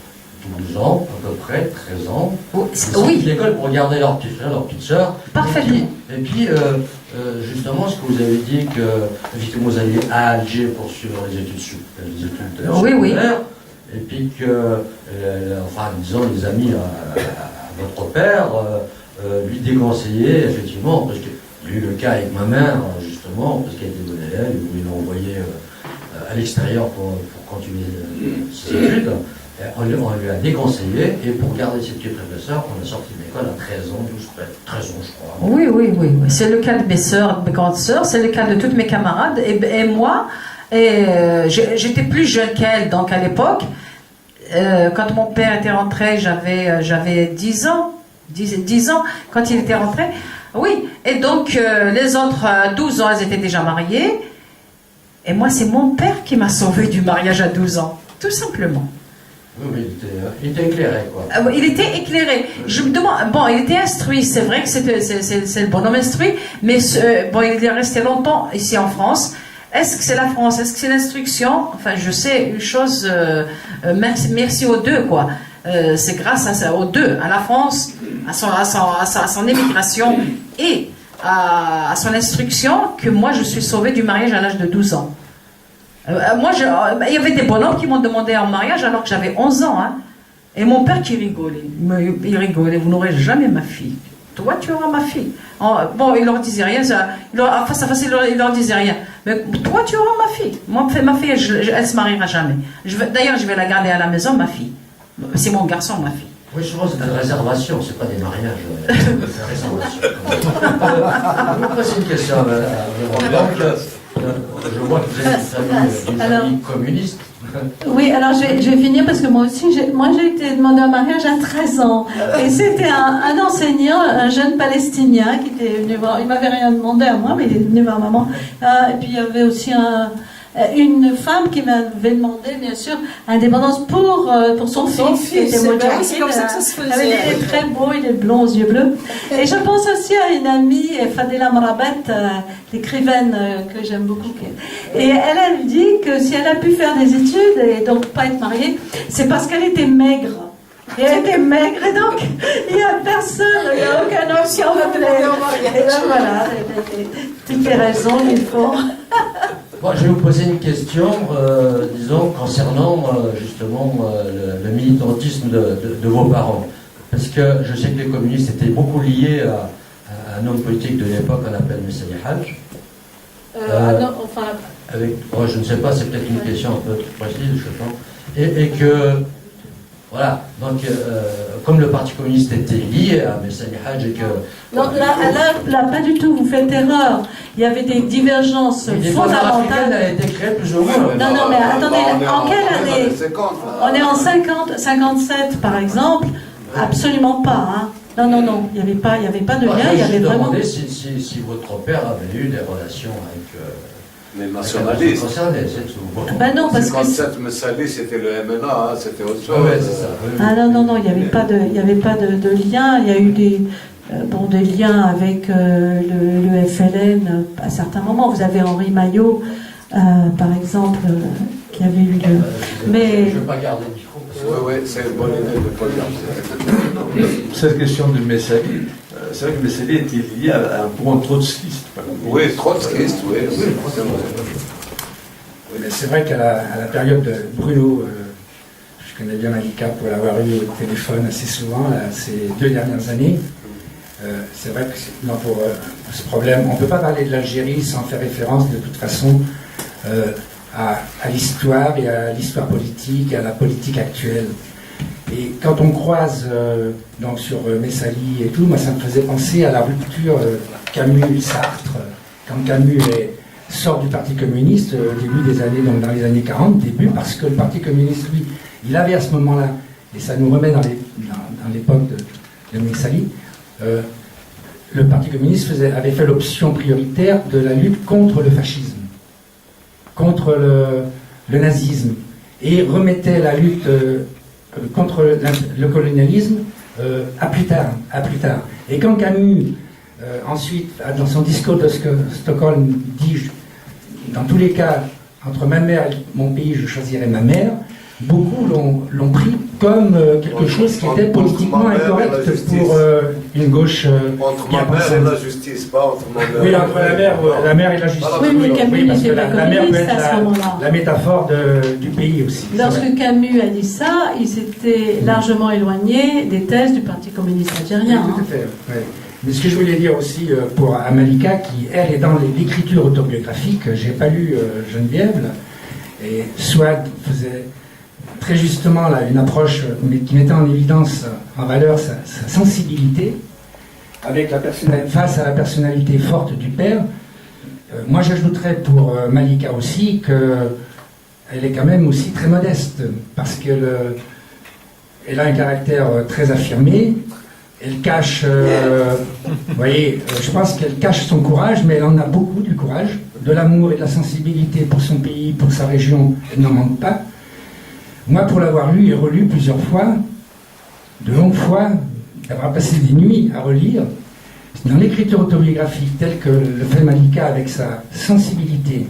12 ans, à peu près, 13 ans. Oui. L'école pour garder leur petite frère, leur petite soeur. Parfaitement. Et puis justement, ce que vous avez dit, que effectivement, vous alliez à Alger pour suivre les études supérieures. Oui. Et puis que, disons, les amis à votre père lui déconseillaient, effectivement, parce qu'il y a eu le cas avec ma mère, justement, parce qu'elle était bonne élève, où ils l'ont envoyé à l'extérieur pour continuer ses études. On lui a déconseillé, et pour garder ses petits frères et sœurs, on a sorti de l'école à 13 ans, 13 ans, je crois. Oui. C'est le cas de mes sœurs, de mes grandes sœurs, c'est le cas de toutes mes camarades. Et moi, j'étais plus jeune qu'elle, donc à l'époque, quand mon père était rentré, j'avais 10 ans. 10 ans, quand il était rentré. Oui, et donc les autres, à 12 ans, elles étaient déjà mariées. Et moi, c'est mon père qui m'a sauvée du mariage à 12 ans, tout simplement. Oui, il était éclairé, quoi. Il était éclairé. Je me demande, il était instruit, c'est vrai que c'est le bonhomme instruit, mais il est resté longtemps ici en France. Est-ce que c'est la France? Est-ce que c'est l'instruction? Enfin, je sais une chose, merci aux deux, quoi. C'est grâce aux deux, à la France, à son émigration et à son instruction, que moi je suis sauvée du mariage à l'âge de 12 ans. Il y avait des bonhommes qui m'ont demandé en mariage alors que j'avais 11 ans. Hein. Et mon père qui rigolait. Il rigolait, vous n'aurez jamais ma fille. Toi, tu auras ma fille. Il leur disait rien. Face à face, il leur disait rien. Mais toi, tu auras ma fille. Moi, ma fille, elle se mariera jamais. D'ailleurs, je vais la garder à la maison, ma fille. C'est mon garçon, ma fille. Oui, souvent c'est des réservations, c'est pas des mariages. C'est des réservations. Je vous pose une question. Je vois que vous êtes une famille communiste. Oui, alors je vais finir parce que moi aussi, j'ai été demandée en mariage à 13 ans. Et c'était un enseignant, un jeune palestinien qui était venu voir. Il m'avait rien demandé à moi, mais il est venu voir maman. Et puis il y avait aussi une femme qui m'avait demandé, bien sûr, indépendance pour son fils, qui était modjahid. C'est comme ça que ça se faisait. Il est très beau, il est blond aux yeux bleus. Et je pense aussi à une amie, Fadela Mrabet, l'écrivaine que j'aime beaucoup. Et elle dit que si elle a pu faire des études et donc pas être mariée, c'est parce qu'elle était maigre. Et elle était maigre, et donc il n'y a personne, il n'y a aucun homme qui en voulait. Et là voilà, toutes les raisons qu'il faut. Bon, je vais vous poser une question, disons, concernant justement le militantisme de vos parents. Parce que je sais que les communistes étaient beaucoup liés à un homme politique de l'époque qu'on appelle Messali Hadj. Je ne sais pas, c'est peut-être une question un peu précise, je pense. Et que, voilà, donc, comme le Parti communiste était lié à Messali Hadj et que... Non, là, pas du tout, vous faites erreur. Il y avait des divergences fondamentales. Elle a été créée plus ou moins. Non, mais attendez, en quelle année? On est en 57 par exemple. Absolument pas, hein. Non, il n'y avait pas de lien, il y avait vraiment... Je me demandais si votre père avait eu des relations avec... Les nationalistes. C'est tout. Ben non, parce que... 57 Messali, c'était le MNA, hein, c'était autre chose. Ouais, c'est ça. Ah non, il n'y avait pas de lien. Il y a eu des liens avec le FLN à certains moments. Vous avez Henri Maillot, par exemple, qui avait eu le... Mais... Je ne vais pas garder le micro. Oui, c'est une bonne idée de ne pas garder. Cette question de Messali, c'est vrai que Messali était lié à un courant trotskiste. Oui, trotskiste, oui. Oui, mais c'est vrai qu'à la période de Bruno, je connais bien Malika pour l'avoir eu au téléphone assez souvent ces 2 dernières années. C'est vrai que pour ce problème, on ne peut pas parler de l'Algérie sans faire référence de toute façon à l'histoire et à l'histoire politique, à la politique actuelle. Et quand on croise donc sur Messali et tout, moi ça me faisait penser à la rupture Camus-Sartre, quand Camus sort du Parti communiste au début des années, donc dans les années 40, parce que le Parti communiste, lui, il avait à ce moment-là, et ça nous remet dans l'époque de Messali, le Parti communiste avait fait l'option prioritaire de la lutte contre le fascisme, contre le nazisme, et remettait la lutte contre le colonialisme à plus tard. Et quand Camus, ensuite, dans son discours de Stockholm, dit dans tous les cas, entre ma mère et mon pays, je choisirai ma mère, beaucoup l'ont pris comme quelque chose qui était politiquement incorrect pour une gauche. Entre ma mère et la justice, pas entre ma mère. Oui, entre la mère et la justice. Oui, mais Camus n'était pas la mère peut communiste à ce être moment-là. la métaphore du pays aussi. Lorsque Camus a dit ça, il s'était largement éloigné des thèses du Parti communiste algérien. Oui, tout à fait, ouais. Mais ce que je voulais dire aussi pour Amalika, qui elle est dans l'écriture autobiographique, j'ai pas lu Geneviève, et Swad faisait très justement là, une approche qui mettait en évidence, en valeur sa sensibilité avec face à la personnalité forte du père. Moi j'ajouterais pour Malika aussi qu'elle est quand même aussi très modeste, parce qu'elle a un caractère très affirmé. Elle cache, vous voyez, je pense qu'elle cache son courage, mais elle en a beaucoup du courage, de l'amour et de la sensibilité pour son pays, pour sa région, elle n'en manque pas. Moi, pour l'avoir lu et relu plusieurs fois, de longues fois, d'avoir passé des nuits à relire, dans l'écriture autobiographique telle que le fait Malika, avec sa sensibilité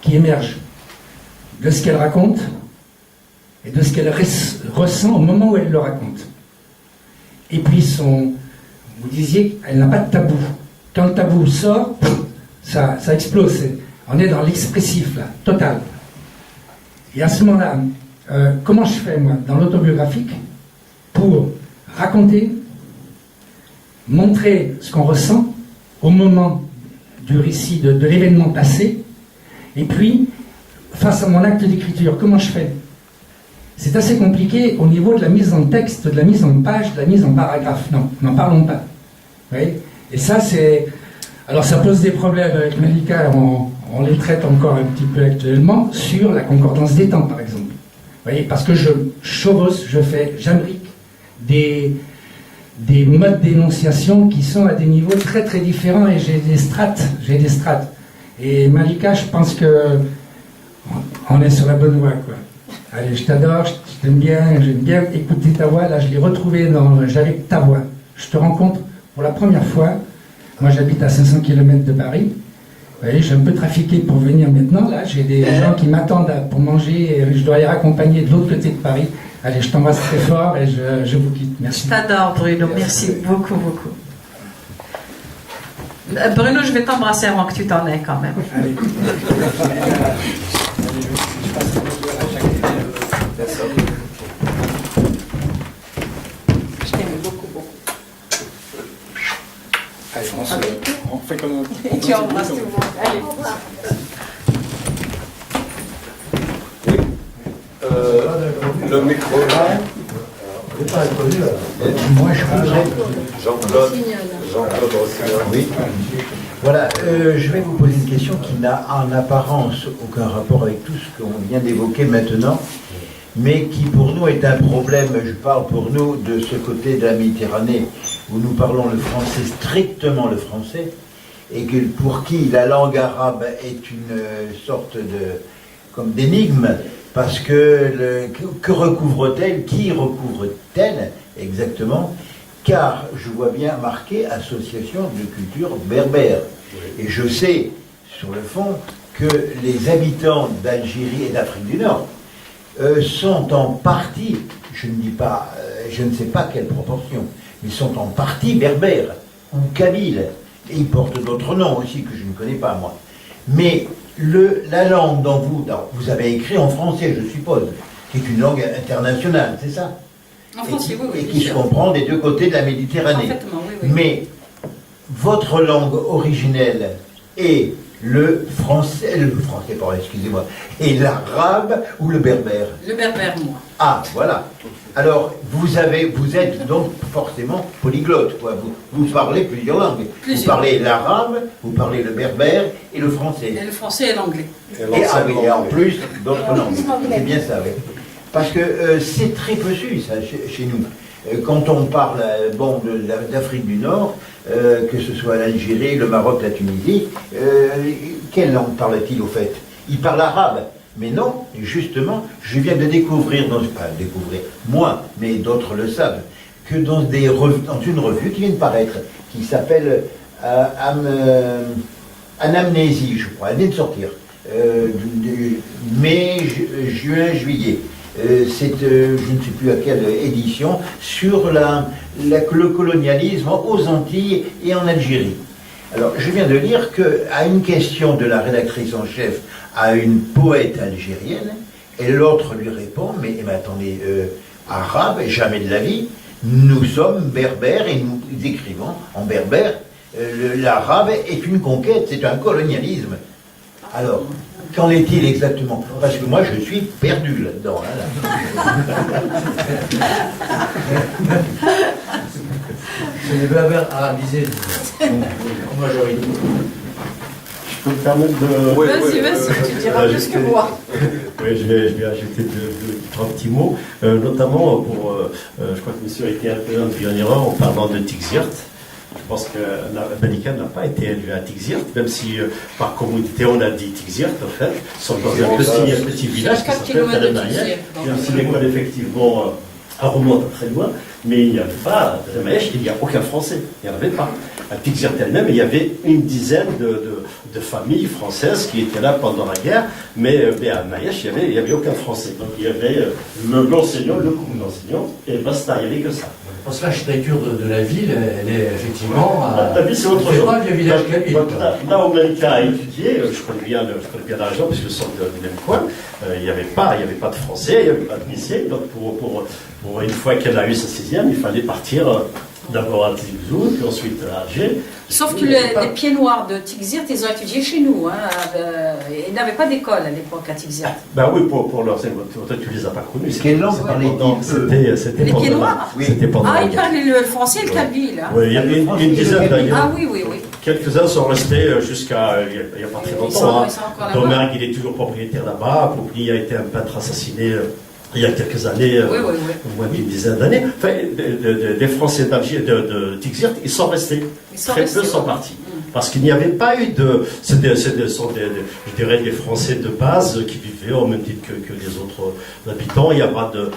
qui émerge de ce qu'elle raconte et de ce qu'elle ressent au moment où elle le raconte. Et puis vous disiez qu'elle n'a pas de tabou. Quand le tabou sort, ça explose. On est dans l'expressif, là, total. Et à ce moment-là, comment je fais, moi, dans l'autobiographique, pour raconter, montrer ce qu'on ressent au moment du récit de l'événement passé, Et puis, face à mon acte d'écriture, comment je fais? C'est assez compliqué au niveau de la mise en texte, de la mise en page, de la mise en paragraphe. Non, n'en parlons pas. Vous voyez? Et ça, c'est... Alors, ça pose des problèmes avec Malika, on les traite encore un petit peu actuellement, sur la concordance des temps, par exemple. Vous voyez? Parce que je chevauche, j'imbrique des modes d'énonciation qui sont à des niveaux très très différents et j'ai des strates. Et Malika, je pense que on est sur la bonne voie, quoi. Allez, je t'adore, je t'aime bien, j'aime bien écouter ta voix. Là, je l'ai retrouvée j'avais ta voix. Je te rencontre pour la première fois. Moi, j'habite à 500 km de Paris. Vous voyez, j'ai un peu trafiqué pour venir maintenant. Là, j'ai des gens qui m'attendent pour manger et je dois les raccompagner de l'autre côté de Paris. Allez, je t'embrasse très fort et je vous quitte. Merci. Je t'adore, Bruno. Merci beaucoup, beaucoup. Bruno, je vais t'embrasser avant que tu t'en aies quand même. Allez. Je t'aime beaucoup, beaucoup. Allez, on fait comme Et tu embrasses tout le monde. Allez. Le micro là. Moi, je voudrais... Jean-Claude Rossignol. Oui. Voilà, je vais vous poser une question qui n'a en apparence aucun rapport avec tout ce qu'on vient d'évoquer maintenant, mais qui pour nous est un problème. Je parle pour nous de ce côté de la Méditerranée, où nous parlons le français, strictement le français, et que pour qui la langue arabe est une sorte comme d'énigme, parce que recouvre-t-elle, qui recouvre-t-elle exactement? Car je vois bien marqué association de culture berbère. Et je sais, sur le fond, que les habitants d'Algérie et d'Afrique du Nord sont en partie, je ne dis pas, je ne sais pas quelle proportion, mais sont en partie berbères ou kabyles. Et ils portent d'autres noms aussi que je ne connais pas, moi. Mais la langue dont vous avez écrit en français, je suppose, qui est une langue internationale, c'est ça? En français, oui, oui. Et qui se comprend des deux côtés de la Méditerranée. Parfaitement, oui, oui. Mais votre langue originelle est le français, pardon, excusez-moi, et l'arabe ou le berbère? Le berbère, moi. Ah, voilà. Alors, vous êtes donc forcément polyglotte, quoi. Vous parlez plusieurs langues. Vous parlez l'arabe, vous parlez le berbère et le français. Et le français et l'anglais. Et en plus, d'autres langues. C'est bien ça, oui. Parce que c'est très peu su, ça, chez nous. Quand on parle d'Afrique du Nord, que ce soit l'Algérie, le Maroc, la Tunisie, quelle langue parle-t-il au fait? Il parle arabe. Mais non, justement, je viens de découvrir, moi, mais d'autres le savent, que dans une revue qui vient de paraître, qui s'appelle Anamnésie, je crois, elle vient de sortir, mai, juin, juillet. C'est, je ne sais plus à quelle édition, sur le colonialisme aux Antilles et en Algérie. Alors, je viens de lire qu'à une question de la rédactrice en chef à une poète algérienne, et l'autre lui répond, mais attendez, arabe, jamais de la vie, nous sommes berbères et nous écrivons en berbère, l'arabe est une conquête, c'est un colonialisme. Alors, qu'en est-il exactement? Parce que moi, je suis perdu là-dedans. C'est les berbères arabisés en majorité. Je peux me permettre de... Vas-y, tu diras plus que moi. Oui, je vais ajouter trois petits mots, notamment pour, je crois que monsieur a été un peu induit en erreur en parlant de Tixirt. Je pense que Malika n'a pas été élevée à Tixirt, même si par communauté on a dit Tixirt en fait, sont dans un petit village qui s'appelle Talamaïech. Il y a aussi l'école effectivement à remonte très loin, mais il n'y avait pas, à Talamaïech, il n'y a aucun français, il n'y en avait pas. À Tixirt elle-même, il y avait une dizaine de familles françaises qui étaient là pendant la guerre, mais à Maïech, il n'y avait aucun français. Donc il y avait l'enseignant, le cours d'enseignant, et basta, il n'y avait que ça. Parce que l'architecture de la ville, elle est effectivement... La ville, c'est autre chose. Pas le village qu'elle Là où Malika a étudié, je connais bien la région, puisque nous sommes du même coin, il n'y avait pas de français, il n'y avait pas de lycée, donc pour une fois qu'elle a eu sa 6e, il fallait partir D'abord à Tizi, puis ensuite à Alger. Sauf que les pieds noirs de Tixirt, ils ont étudié chez nous. Hein. Ils n'avaient pas d'école à l'époque à Tixirt. Ben oui, pour leur tu les as pas connus. Quelle langue parlaient-ils? C'était les pieds noirs. C'était pendant Ah, la ils guerre. parlaient le français et le kabyle. Hein. Oui, il y avait une dizaine d'ailleurs. Ah oui, oui, oui. Quelques-uns sont restés jusqu'à il n'y a pas très longtemps. Ils sont encore là-bas. Domergue, il est toujours propriétaire là-bas. Poupli a été un peintre assassiné il y a quelques années, moins d'une dizaine d'années. Enfin, des Français d'Alger, de Tixirt, ils sont restés. Très peu sont partis. Parce qu'il n'y avait pas eu de... je dirais, des Français de base qui vivaient au même titre que les autres habitants. Il n'y avait pas de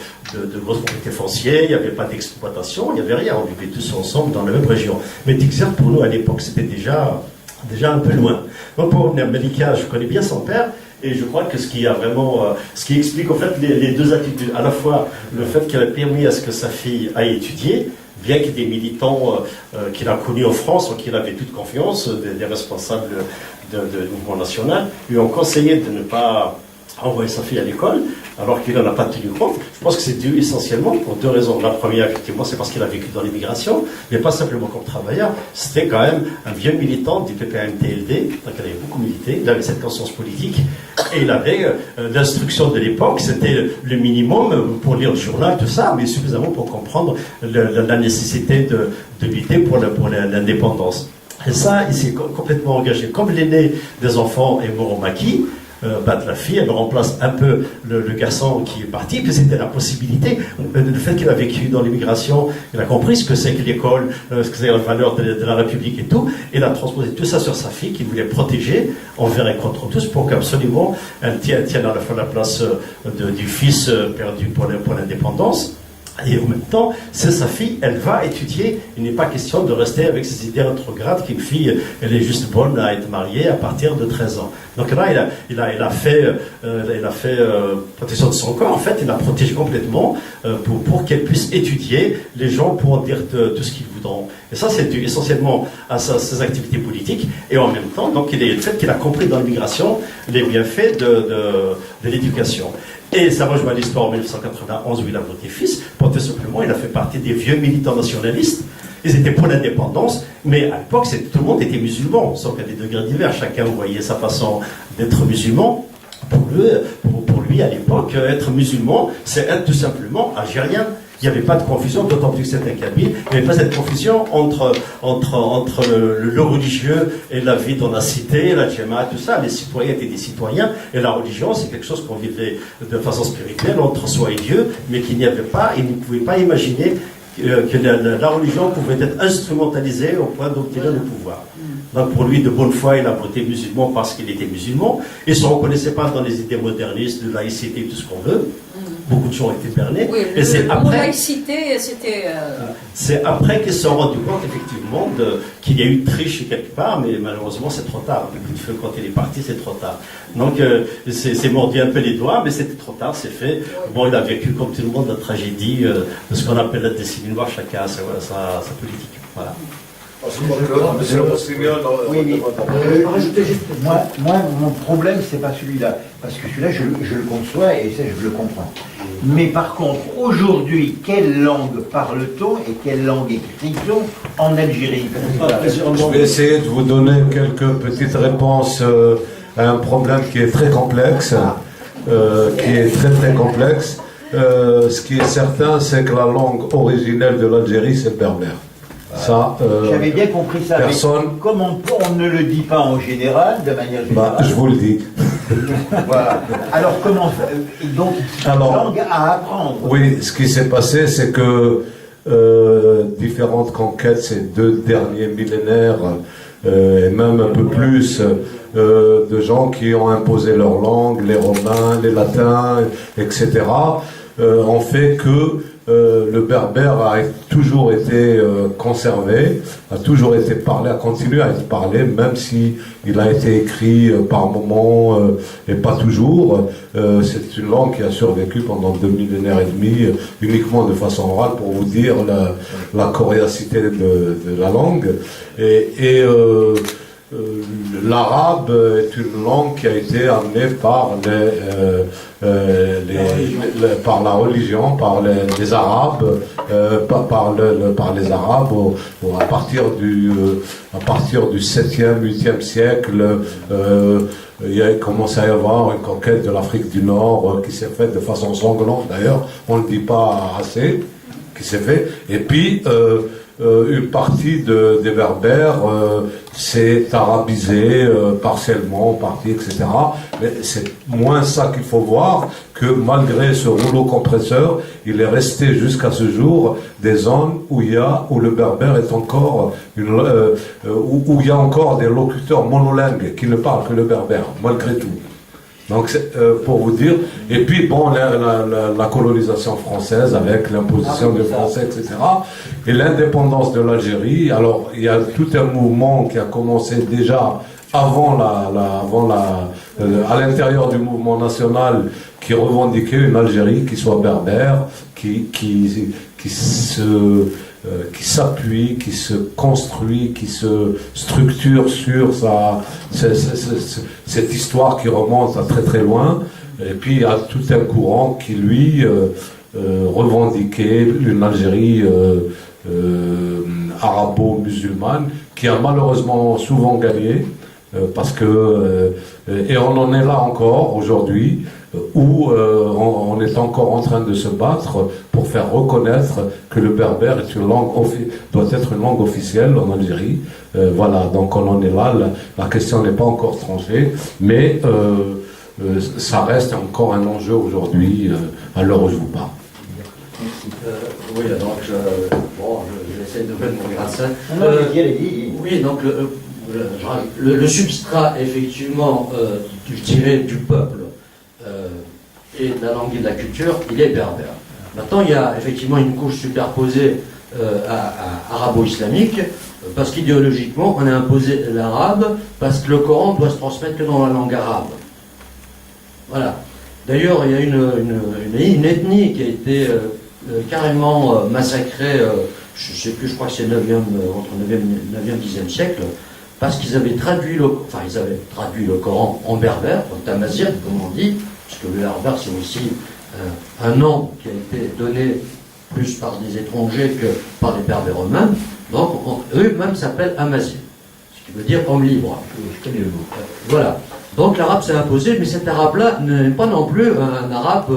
grosses propriétés foncières, il n'y avait pas d'exploitation, il n'y avait rien. On vivait tous ensemble dans la même région. Mais Tixirt, pour nous, à l'époque, c'était déjà un peu loin. Donc, pour revenir à Malika, je connais bien son père. Et je crois que ce qui explique en fait les deux attitudes, à la fois le fait qu'elle a permis à ce que sa fille aille étudier, bien qu'il y ait des militants qu'il a connus en France, en qui il avait toute confiance, des responsables du mouvement national, lui ont conseillé de ne pas envoyer sa fille à l'école, alors qu'il n'en a pas tenu compte. Je pense que c'est dû essentiellement pour deux raisons. La première, effectivement, c'est parce qu'il a vécu dans l'immigration, mais pas simplement comme travailleur. C'était quand même un vieux militant du PPM-TLD, donc il avait beaucoup milité, il avait cette conscience politique, et il avait l'instruction de l'époque, c'était le minimum pour lire le journal, tout ça, mais suffisamment pour comprendre la nécessité de lutter pour l'indépendance. Et ça, il s'est complètement engagé. Comme l'aîné des enfants est mort au maquis, la fille, elle remplace un peu le garçon qui est parti, puis c'était la possibilité, le fait qu'il a vécu dans l'immigration, il a compris ce que c'est que l'école, ce que c'est la valeur de la République et tout, et il a transposé tout ça sur sa fille, qu'il voulait protéger envers et contre tous, pour qu'absolument elle tienne à la fois la place du fils perdu pour l'indépendance. Et en même temps, c'est sa fille, elle va étudier. Il n'est pas question de rester avec ces idées rétrogrades qu'une fille, elle est juste bonne à être mariée à partir de 13 ans. Donc là, il a fait protection de son corps. En fait, il l'a protégé complètement pour qu'elle puisse étudier. Les gens pourront dire tout ce qu'ils voudront. Et ça, c'est dû essentiellement à ses activités politiques. Et en même temps, donc, le fait qu'il a compris dans l'immigration les bienfaits de l'éducation. Et ça rejoint l'histoire en 1991 où il a voté fils. Pour tout simplement, il a fait partie des vieux militants nationalistes. Ils étaient pour l'indépendance, mais à l'époque, tout le monde était musulman, sauf qu'à des degrés divers. Chacun voyait sa façon d'être musulman. Pour lui, à l'époque, être musulman, c'est être tout simplement algérien. Il n'y avait pas de confusion, d'autant plus que c'était un kabyle. Il n'y avait pas cette confusion entre le religieux et la vie dans la cité, la djemma, tout ça. Les citoyens étaient des citoyens, et la religion, c'est quelque chose qu'on vivait de façon spirituelle entre soi et Dieu, mais qu'il n'y avait pas, il ne pouvait pas imaginer que la religion pouvait être instrumentalisée au point d'obtenir le pouvoir. Donc pour lui, de bonne foi, il a voté musulman parce qu'il était musulman. Il ne se reconnaissait pas dans les idées modernistes, de laïcité, tout ce qu'on veut. Beaucoup de gens ont été bernés. Oui, et c'est après, laïcité, c'était... C'est après qu'ils se sont rendus compte, effectivement, qu'il y a eu triche quelque part, mais malheureusement, c'est trop tard. Le coup de feu, quand il est parti, c'est trop tard. Donc, c'est mordu un peu les doigts, mais c'était trop tard, c'est fait. Bon, il a vécu, comme tout le monde, la tragédie de ce qu'on appelle la décennie noire, chacun a sa politique. Voilà. Monsieur le Rossignol, moi, mon problème, c'est pas celui-là. Parce que celui-là, je le conçois et ça, je le comprends. Mais par contre, aujourd'hui, quelle langue parle-t-on et quelle langue écrit-on en Algérie? Je vais essayer de vous donner quelques petites réponses à un problème qui est très complexe. Ce qui est certain, c'est que la langue originelle de l'Algérie, c'est le berbère. J'avais bien compris ça. Personne... Comment on ne le dit pas en général, de manière générale? Je vous le dis. Voilà. Alors comment donc c'est une langue à apprendre? Oui, ce qui s'est passé, c'est que différentes conquêtes ces 2 derniers millénaires, et même un peu plus, de gens qui ont imposé leur langue, les Romains, les Latins, etc., ont fait que le berbère a toujours été conservé, a toujours été parlé, a continué à être parlé, même si il a été écrit par moments et pas toujours. C'est une langue qui a survécu pendant 2 millénaires et demi, uniquement de façon orale, pour vous dire la coriacité de la langue. l'arabe est une langue qui a été amenée par par la religion, par les Arabes, par les Arabes à partir du 7e, 8e siècle. Il a commencé à y avoir une conquête de l'Afrique du Nord qui s'est faite de façon sanglante d'ailleurs, on ne le dit pas assez, qui s'est fait. Et puis une partie des Berbères s'est arabisée partiellement, partie, etc. Mais c'est moins ça qu'il faut voir, que malgré ce rouleau compresseur, il est resté jusqu'à ce jour des zones où le berbère est encore où il y a encore des locuteurs monolingues qui ne parlent que le berbère, malgré tout. Donc, pour vous dire, et puis bon, la colonisation française avec l'imposition du français, etc., et l'indépendance de l'Algérie. Alors, il y a tout un mouvement qui a commencé déjà à l'intérieur du mouvement national, qui revendiquait une Algérie qui soit berbère, qui s'appuie, qui se construit, qui se structure sur cette histoire qui remonte à très très loin. Et puis il y a tout un courant qui lui revendiquait une Algérie arabo-musulmane, qui a malheureusement souvent gagné, parce que et on en est là encore aujourd'hui, où on est encore en train de se battre pour faire reconnaître que le berbère est une langue doit être une langue officielle en Algérie. Voilà, donc on en est là. La question n'est pas encore tranchée, mais ça reste encore un enjeu aujourd'hui, à l'heure où je vous parle. Oui, donc j'essaie de mettre mon grain de sel. Oui, donc le substrat, effectivement, je dirais, du peuple et de la langue et de la culture, il est berbère. Maintenant, il y a effectivement une couche superposée arabo-islamique, parce qu'idéologiquement, on a imposé l'arabe, parce que le Coran doit se transmettre que dans la langue arabe. Voilà. D'ailleurs, il y a une ethnie qui a été carrément massacrée, je ne sais plus, je crois que c'est entre 9e et 10e siècle, parce qu'ils avaient traduit le Coran en berbère, en tamazight, comme on dit, parce que le berbère, c'est aussi un nom qui a été donné plus par des étrangers que par les berbères eux-mêmes. Donc, eux-mêmes s'appellent amazigh, ce qui veut dire homme libre. Je connais le mot. Voilà. Donc, l'arabe s'est imposé, mais cet arabe-là n'est pas non plus un arabe,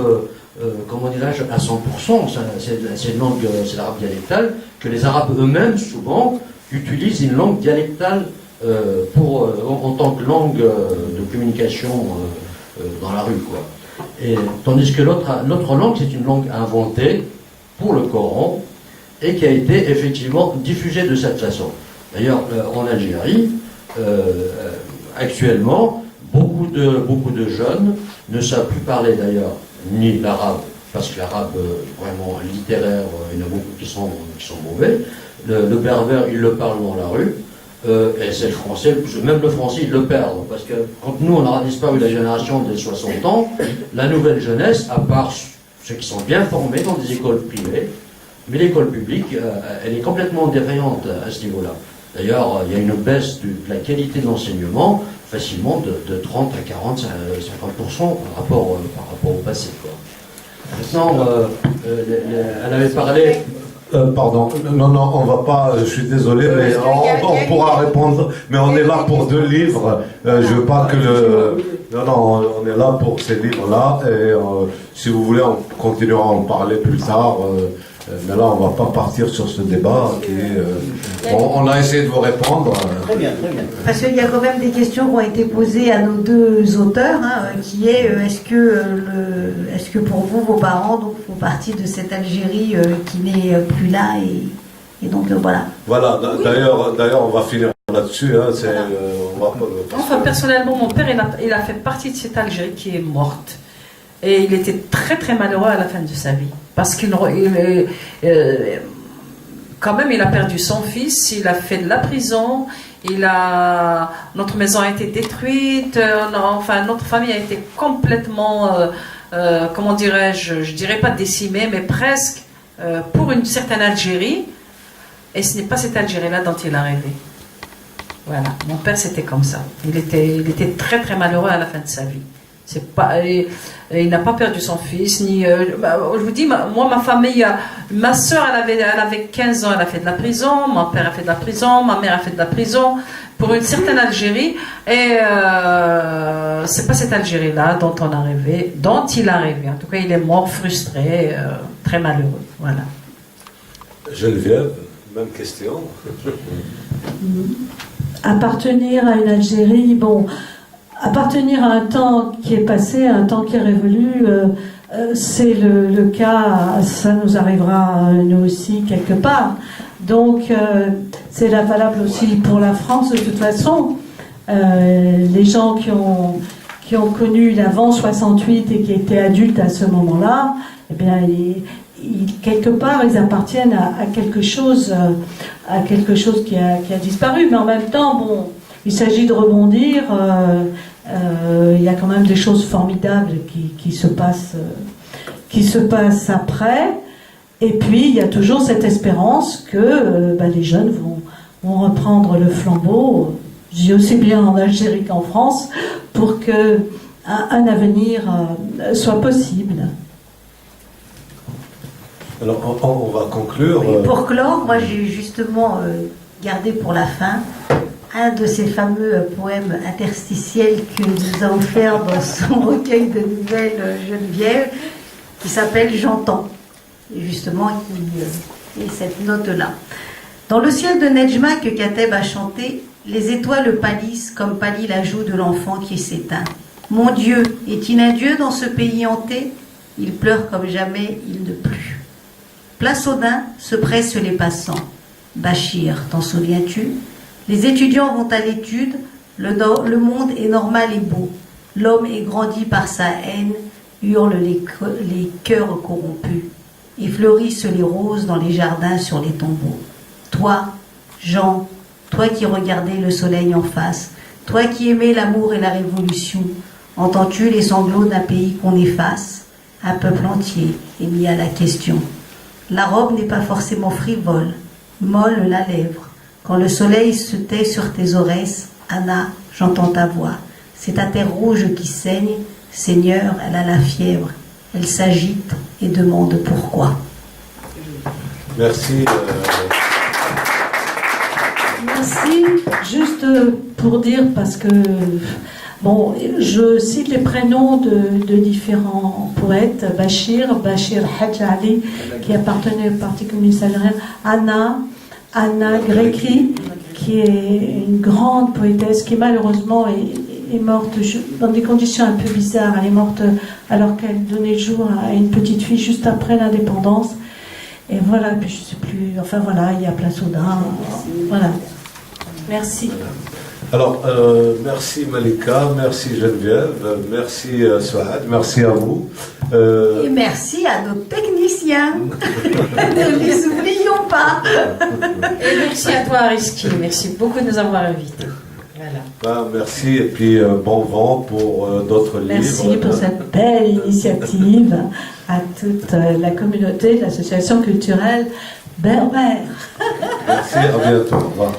comment dirais-je, à 100%. C'est une langue, c'est l'arabe dialectal, que les arabes eux-mêmes, souvent, utilisent une langue dialectale en tant que langue de communication dans la rue, quoi. Et, tandis que l'autre langue, c'est une langue inventée pour le Coran et qui a été effectivement diffusée de cette façon. D'ailleurs, en Algérie, actuellement, beaucoup de jeunes ne savent plus parler d'ailleurs ni l'arabe, parce que l'arabe vraiment littéraire, il y en a beaucoup qui sont mauvais. Le berbère, ils le parlent dans la rue. Et c'est le français, même le français, ils le perdent. Parce que quand nous, on aura disparu la génération des 60 ans, la nouvelle jeunesse, à part ceux qui sont bien formés dans des écoles privées, mais l'école publique, elle est complètement défaillante à ce niveau-là. D'ailleurs, il y a une baisse de la qualité de l'enseignement, facilement de 30 à 40, 50% par rapport au passé, quoi. Maintenant, elle avait parlé... Pardon, non, on va pas, je suis désolé, mais on pourra répondre, mais on est là pour 2 livres, je veux pas que non, on est là pour ces livres-là, et si vous voulez, on continuera à en parler plus tard, mais là, on va pas partir sur ce débat qui est, on a essayé de vous répondre. Très bien, très bien. Parce qu'il y a quand même des questions qui ont été posées à nos 2 auteurs, qui est est-ce que pour vous, vos parents donc, font partie de cette Algérie qui n'est plus là et donc voilà. Voilà, d'ailleurs, on va finir là-dessus. Enfin, personnellement, mon père, il a fait partie de cette Algérie qui est morte. Et il était très très malheureux à la fin de sa vie. Parce qu'il quand même, il a perdu son fils, il a fait de la prison, notre maison a été détruite, enfin notre famille a été complètement, comment dirais-je, je dirais pas décimée, mais presque pour une certaine Algérie, et ce n'est pas cette Algérie-là dont il a rêvé. Voilà, mon père c'était comme ça. Il était très très malheureux à la fin de sa vie. C'est pas, il n'a pas perdu son fils, ni. Je vous dis, moi, ma famille, ma soeur, elle avait 15 ans, elle a fait de la prison, mon père a fait de la prison, ma mère a fait de la prison pour une certaine Algérie. Et c'est pas cette Algérie-là dont il a rêvé. En tout cas, il est mort frustré, très malheureux. Voilà. Geneviève, même question. Appartenir à une Algérie, bon. Appartenir à un temps qui est passé, à un temps qui est révolu, c'est le cas, ça nous arrivera nous aussi quelque part. Donc c'est valable aussi pour la France de toute façon. Les gens qui ont connu l'avant 68 et qui étaient adultes à ce moment-là, eh bien quelque part ils appartiennent à quelque chose qui a disparu. Mais en même temps, bon. Il s'agit de rebondir, il y a quand même des choses formidables qui se passent après, et puis il y a toujours cette espérance que les jeunes vont reprendre le flambeau, je dis aussi bien en Algérie qu'en France, pour qu'un avenir soit possible. Alors on va conclure. Oui, pour clore, moi j'ai justement gardé pour la fin un de ces fameux poèmes interstitiels que nous a offert dans son recueil de nouvelles Geneviève, qui s'appelle J'entends, et justement qui est cette note-là. Dans le ciel de Nedjma que Kateb a chanté, les étoiles pâlissent comme pâlit la joue de l'enfant qui s'éteint. Mon Dieu, est-il un Dieu dans ce pays hanté? Il pleure comme jamais, il ne plut. Place Audin se pressent les passants. Bachir, t'en souviens-tu? Les étudiants vont à l'étude, le monde est normal et beau. L'homme est grandi par sa haine, hurlent les cœurs corrompus. Et fleurissent les roses dans les jardins sur les tombeaux. Toi, Jean, toi qui regardais le soleil en face, toi qui aimais l'amour et la révolution, entends-tu les sanglots d'un pays qu'on efface? Un peuple entier est mis à la question. La robe n'est pas forcément frivole, molle la lèvre. Quand le soleil se tait sur tes oreilles, Anna, j'entends ta voix. C'est ta terre rouge qui saigne. Seigneur, elle a la fièvre. Elle s'agite et demande pourquoi. Merci. Merci. Juste pour dire, parce que bon, je cite les prénoms de différents poètes. Bachir Hadj Ali, qui appartenait au Parti communiste algérien. Anna Grekri, qui est une grande poétesse, qui malheureusement est morte dans des conditions un peu bizarres. Elle est morte alors qu'elle donnait jour à une petite fille juste après l'indépendance. Et voilà, puis je sais plus, enfin voilà, il y a Place Audin. Voilà. Merci. Alors, merci Malika, merci Geneviève, merci Souad, merci à vous. Et merci à nos techniciens. Ne les oublions pas. Et merci à toi Ariski, merci beaucoup de nous avoir invités. Voilà. Merci et puis bon vent pour d'autres livres. Merci pour cette belle initiative à toute la communauté de l'association culturelle Berbère. Merci, à bientôt. Au revoir.